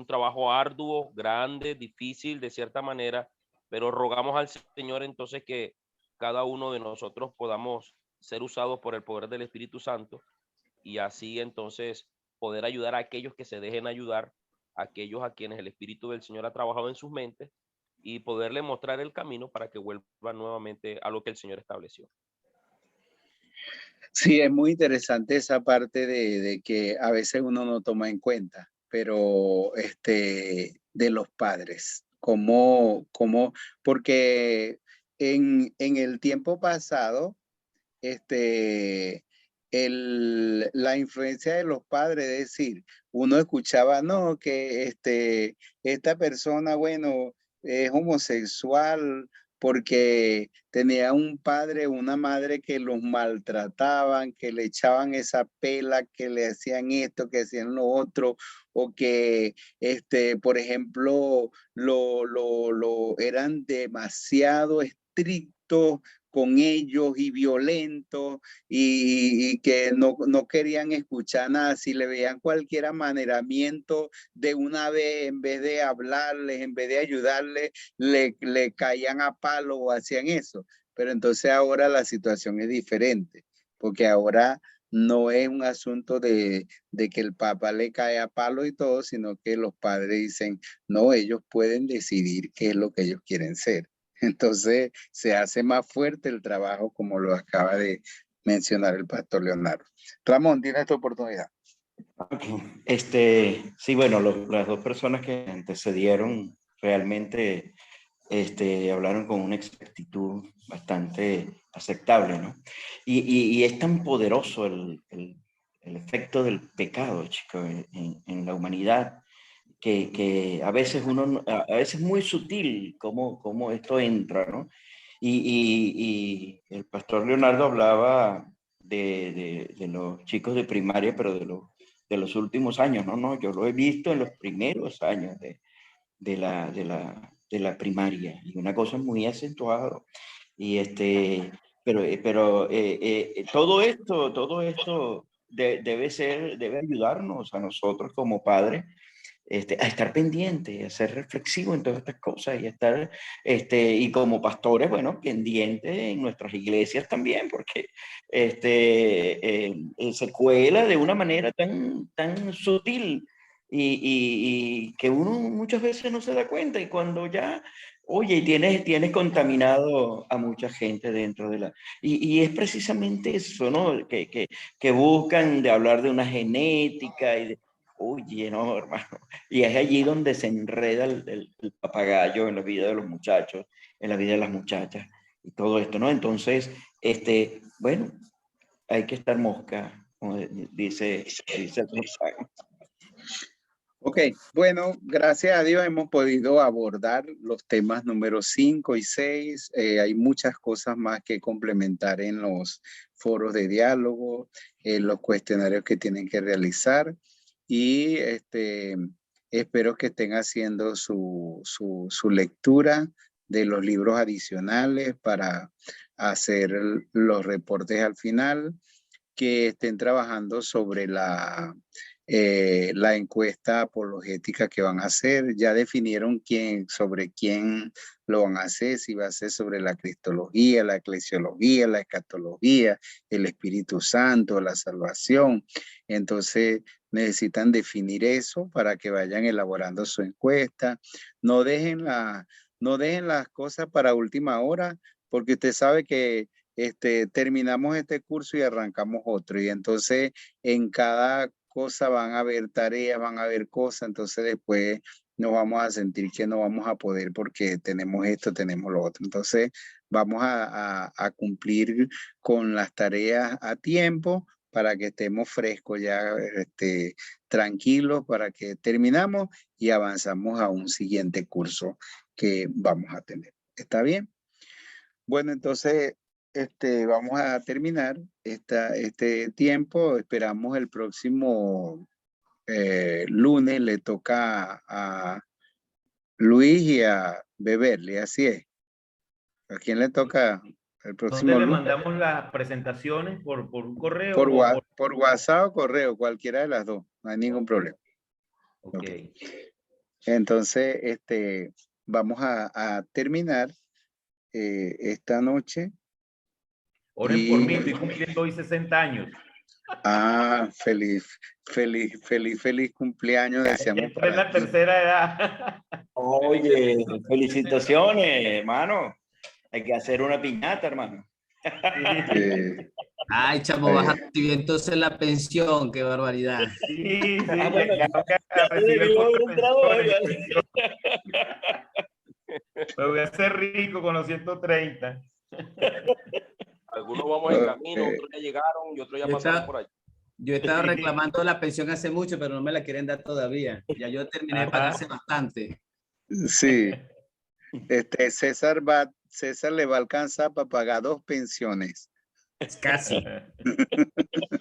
S5: trabajo arduo, grande, difícil de cierta manera, pero rogamos al Señor entonces que cada uno de nosotros podamos ser usados por el poder del Espíritu Santo y así entonces poder ayudar a aquellos que se dejen ayudar, a aquellos a quienes el Espíritu del Señor ha trabajado en sus mentes y poderle mostrar el camino para que vuelvan nuevamente a lo que el Señor estableció.
S1: Sí, es muy interesante esa parte de que a veces uno no toma en cuenta, pero de los padres, porque en el tiempo pasado, la influencia de los padres, es decir, uno escuchaba, no, que esta persona, bueno, es homosexual porque tenía un padre, una madre que los maltrataban, que le echaban esa pela, que le hacían esto, que hacían lo otro, o que, por ejemplo, eran demasiado estrictos con ellos y violentos y que no querían escuchar nada. Si le veían cualquier amaneramiento de una vez, en vez de hablarles, en vez de ayudarles, le caían a palo o hacían eso. Pero entonces ahora la situación es diferente, porque ahora no es un asunto de que el papá le cae a palo y todo, sino que los padres dicen, no, ellos pueden decidir qué es lo que ellos quieren ser. Entonces se hace más fuerte el trabajo, como lo acaba de mencionar el pastor Leonardo. Ramón, tienes tu oportunidad.
S3: Okay. Sí, bueno, las dos personas que antecedieron realmente hablaron con una exactitud bastante aceptable, ¿no? Y es tan poderoso el efecto del pecado, chicos, en la humanidad, que a veces a veces es muy sutil cómo esto entra, ¿no? Y el pastor Leonardo hablaba de los chicos de primaria, pero de los últimos años, ¿no? Yo lo he visto en los primeros años de la primaria, y una cosa muy acentuada. Y pero todo esto debe ayudarnos a nosotros como padres a estar pendiente, a ser reflexivo en todas estas cosas y estar, y como pastores, pendientes en nuestras iglesias también, porque se cuela de una manera tan sutil y que uno muchas veces no se da cuenta, y cuando ya, oye, tienes contaminado a mucha gente dentro de y es precisamente eso, ¿no? Que buscan de hablar de una genética y oye, no, hermano. Y es allí donde se enreda el papagayo en la vida de los muchachos, en la vida de las muchachas y todo esto, ¿no? Entonces, bueno, hay que estar mosca, como dice el refrán.
S1: Ok, bueno, gracias a Dios hemos podido abordar los temas número 5 y 6. Hay muchas cosas más que complementar en los foros de diálogo, en los cuestionarios que tienen que realizar, y espero que estén haciendo su lectura de los libros adicionales para hacer los reportes al final, que estén trabajando sobre la encuesta apologética que van a hacer. Ya definieron sobre quién lo van a hacer, si va a ser sobre la cristología, la eclesiología, la escatología, el Espíritu Santo, la salvación. Entonces necesitan definir eso para que vayan elaborando su encuesta. No dejen las cosas para última hora, porque usted sabe que terminamos este curso y arrancamos otro, y entonces en cada cosa van a haber tareas, van a haber cosas, entonces después nos vamos a sentir que no vamos a poder porque tenemos esto, tenemos lo otro. Entonces vamos a cumplir con las tareas a tiempo para que estemos frescos ya, tranquilos, para que terminamos y avanzamos a un siguiente curso que vamos a tener. ¿Está bien? Bueno, entonces vamos a terminar este tiempo. Esperamos el próximo lunes. Le toca a Luis y a Beverly, así es. ¿A quién le toca el próximo
S2: ¿Dónde le
S1: lunes?
S2: mandamos las presentaciones? ¿Por un correo?
S1: Por WhatsApp o correo, cualquiera de las dos. No hay ningún problema.
S2: Ok.
S1: Okay. Entonces, vamos a terminar esta noche.
S2: Oren por mí, estoy cumpliendo hoy 60 años.
S1: Ah, feliz cumpleaños, deseamos
S2: Esta es la tercera edad.
S9: Oye, felicitaciones, hermano. Hay que hacer una piñata, hermano.
S6: Ay, chamo, vas a recibir entonces la pensión, qué barbaridad.
S2: Sí,
S9: Bueno,
S2: ya recibí el fondo de pensiones. Me voy a hacer rico con los 130.
S5: Algunos vamos en camino, otros ya llegaron y otros ya pasaron por allí.
S6: Yo he estado reclamando la pensión hace mucho, pero no me la quieren dar todavía. Ya yo terminé de pagarse bastante.
S1: Sí. César le va a alcanzar para pagar 2 pensiones.
S6: Casi.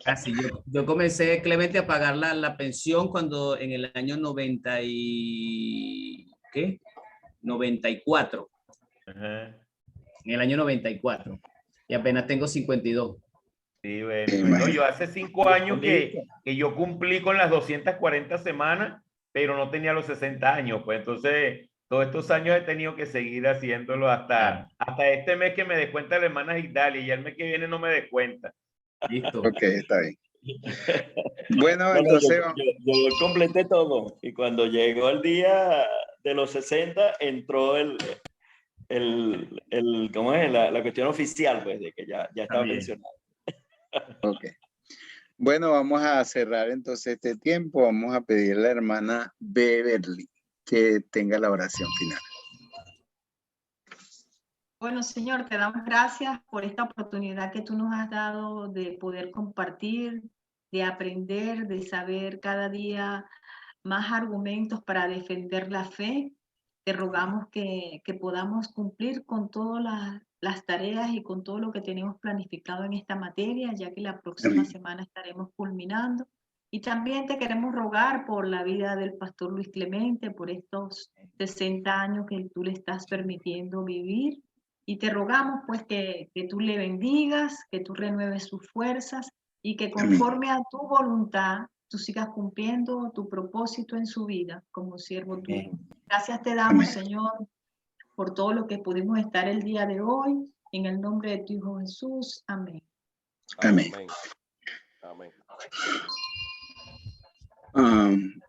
S6: Casi. Yo comencé, Clemente, a pagar la pensión cuando en el año 94.
S2: Ajá.
S6: En el año 94. Y apenas tengo 52.
S2: Sí, bueno, yo hace 5 años que yo cumplí con las 240 semanas, pero no tenía los 60 años, pues entonces todos estos años he tenido que seguir haciéndolo hasta este mes que me descuenta la hermana Italia, y el mes que viene no me descuenta.
S6: Listo.
S1: Ok, está bien. Bueno, entonces
S9: yo completé todo y cuando llegó el día de los 60 entró ¿cómo es? La cuestión oficial, pues, de que ya estaba pensionado.
S1: Ok. Bueno, vamos a cerrar entonces este tiempo. Vamos a pedirle a la hermana Beverly que tenga la oración final.
S4: Bueno, Señor, te damos gracias por esta oportunidad que tú nos has dado de poder compartir, de aprender, de saber cada día más argumentos para defender la fe. Te rogamos que podamos cumplir con todas las tareas y con todo lo que tenemos planificado en esta materia, ya que la próxima semana estaremos culminando. Y también te queremos rogar por la vida del pastor Luis Clemente, por estos 60 años que tú le estás permitiendo vivir. Y te rogamos pues que tú le bendigas, que tú renueves sus fuerzas y que conforme a tu voluntad tú sigas cumpliendo tu propósito en su vida como siervo tuyo. Gracias te damos, Señor, por todo lo que pudimos estar el día de hoy. En el nombre de tu Hijo Jesús. Amén.
S1: Amén.
S5: Amén.
S1: Amén.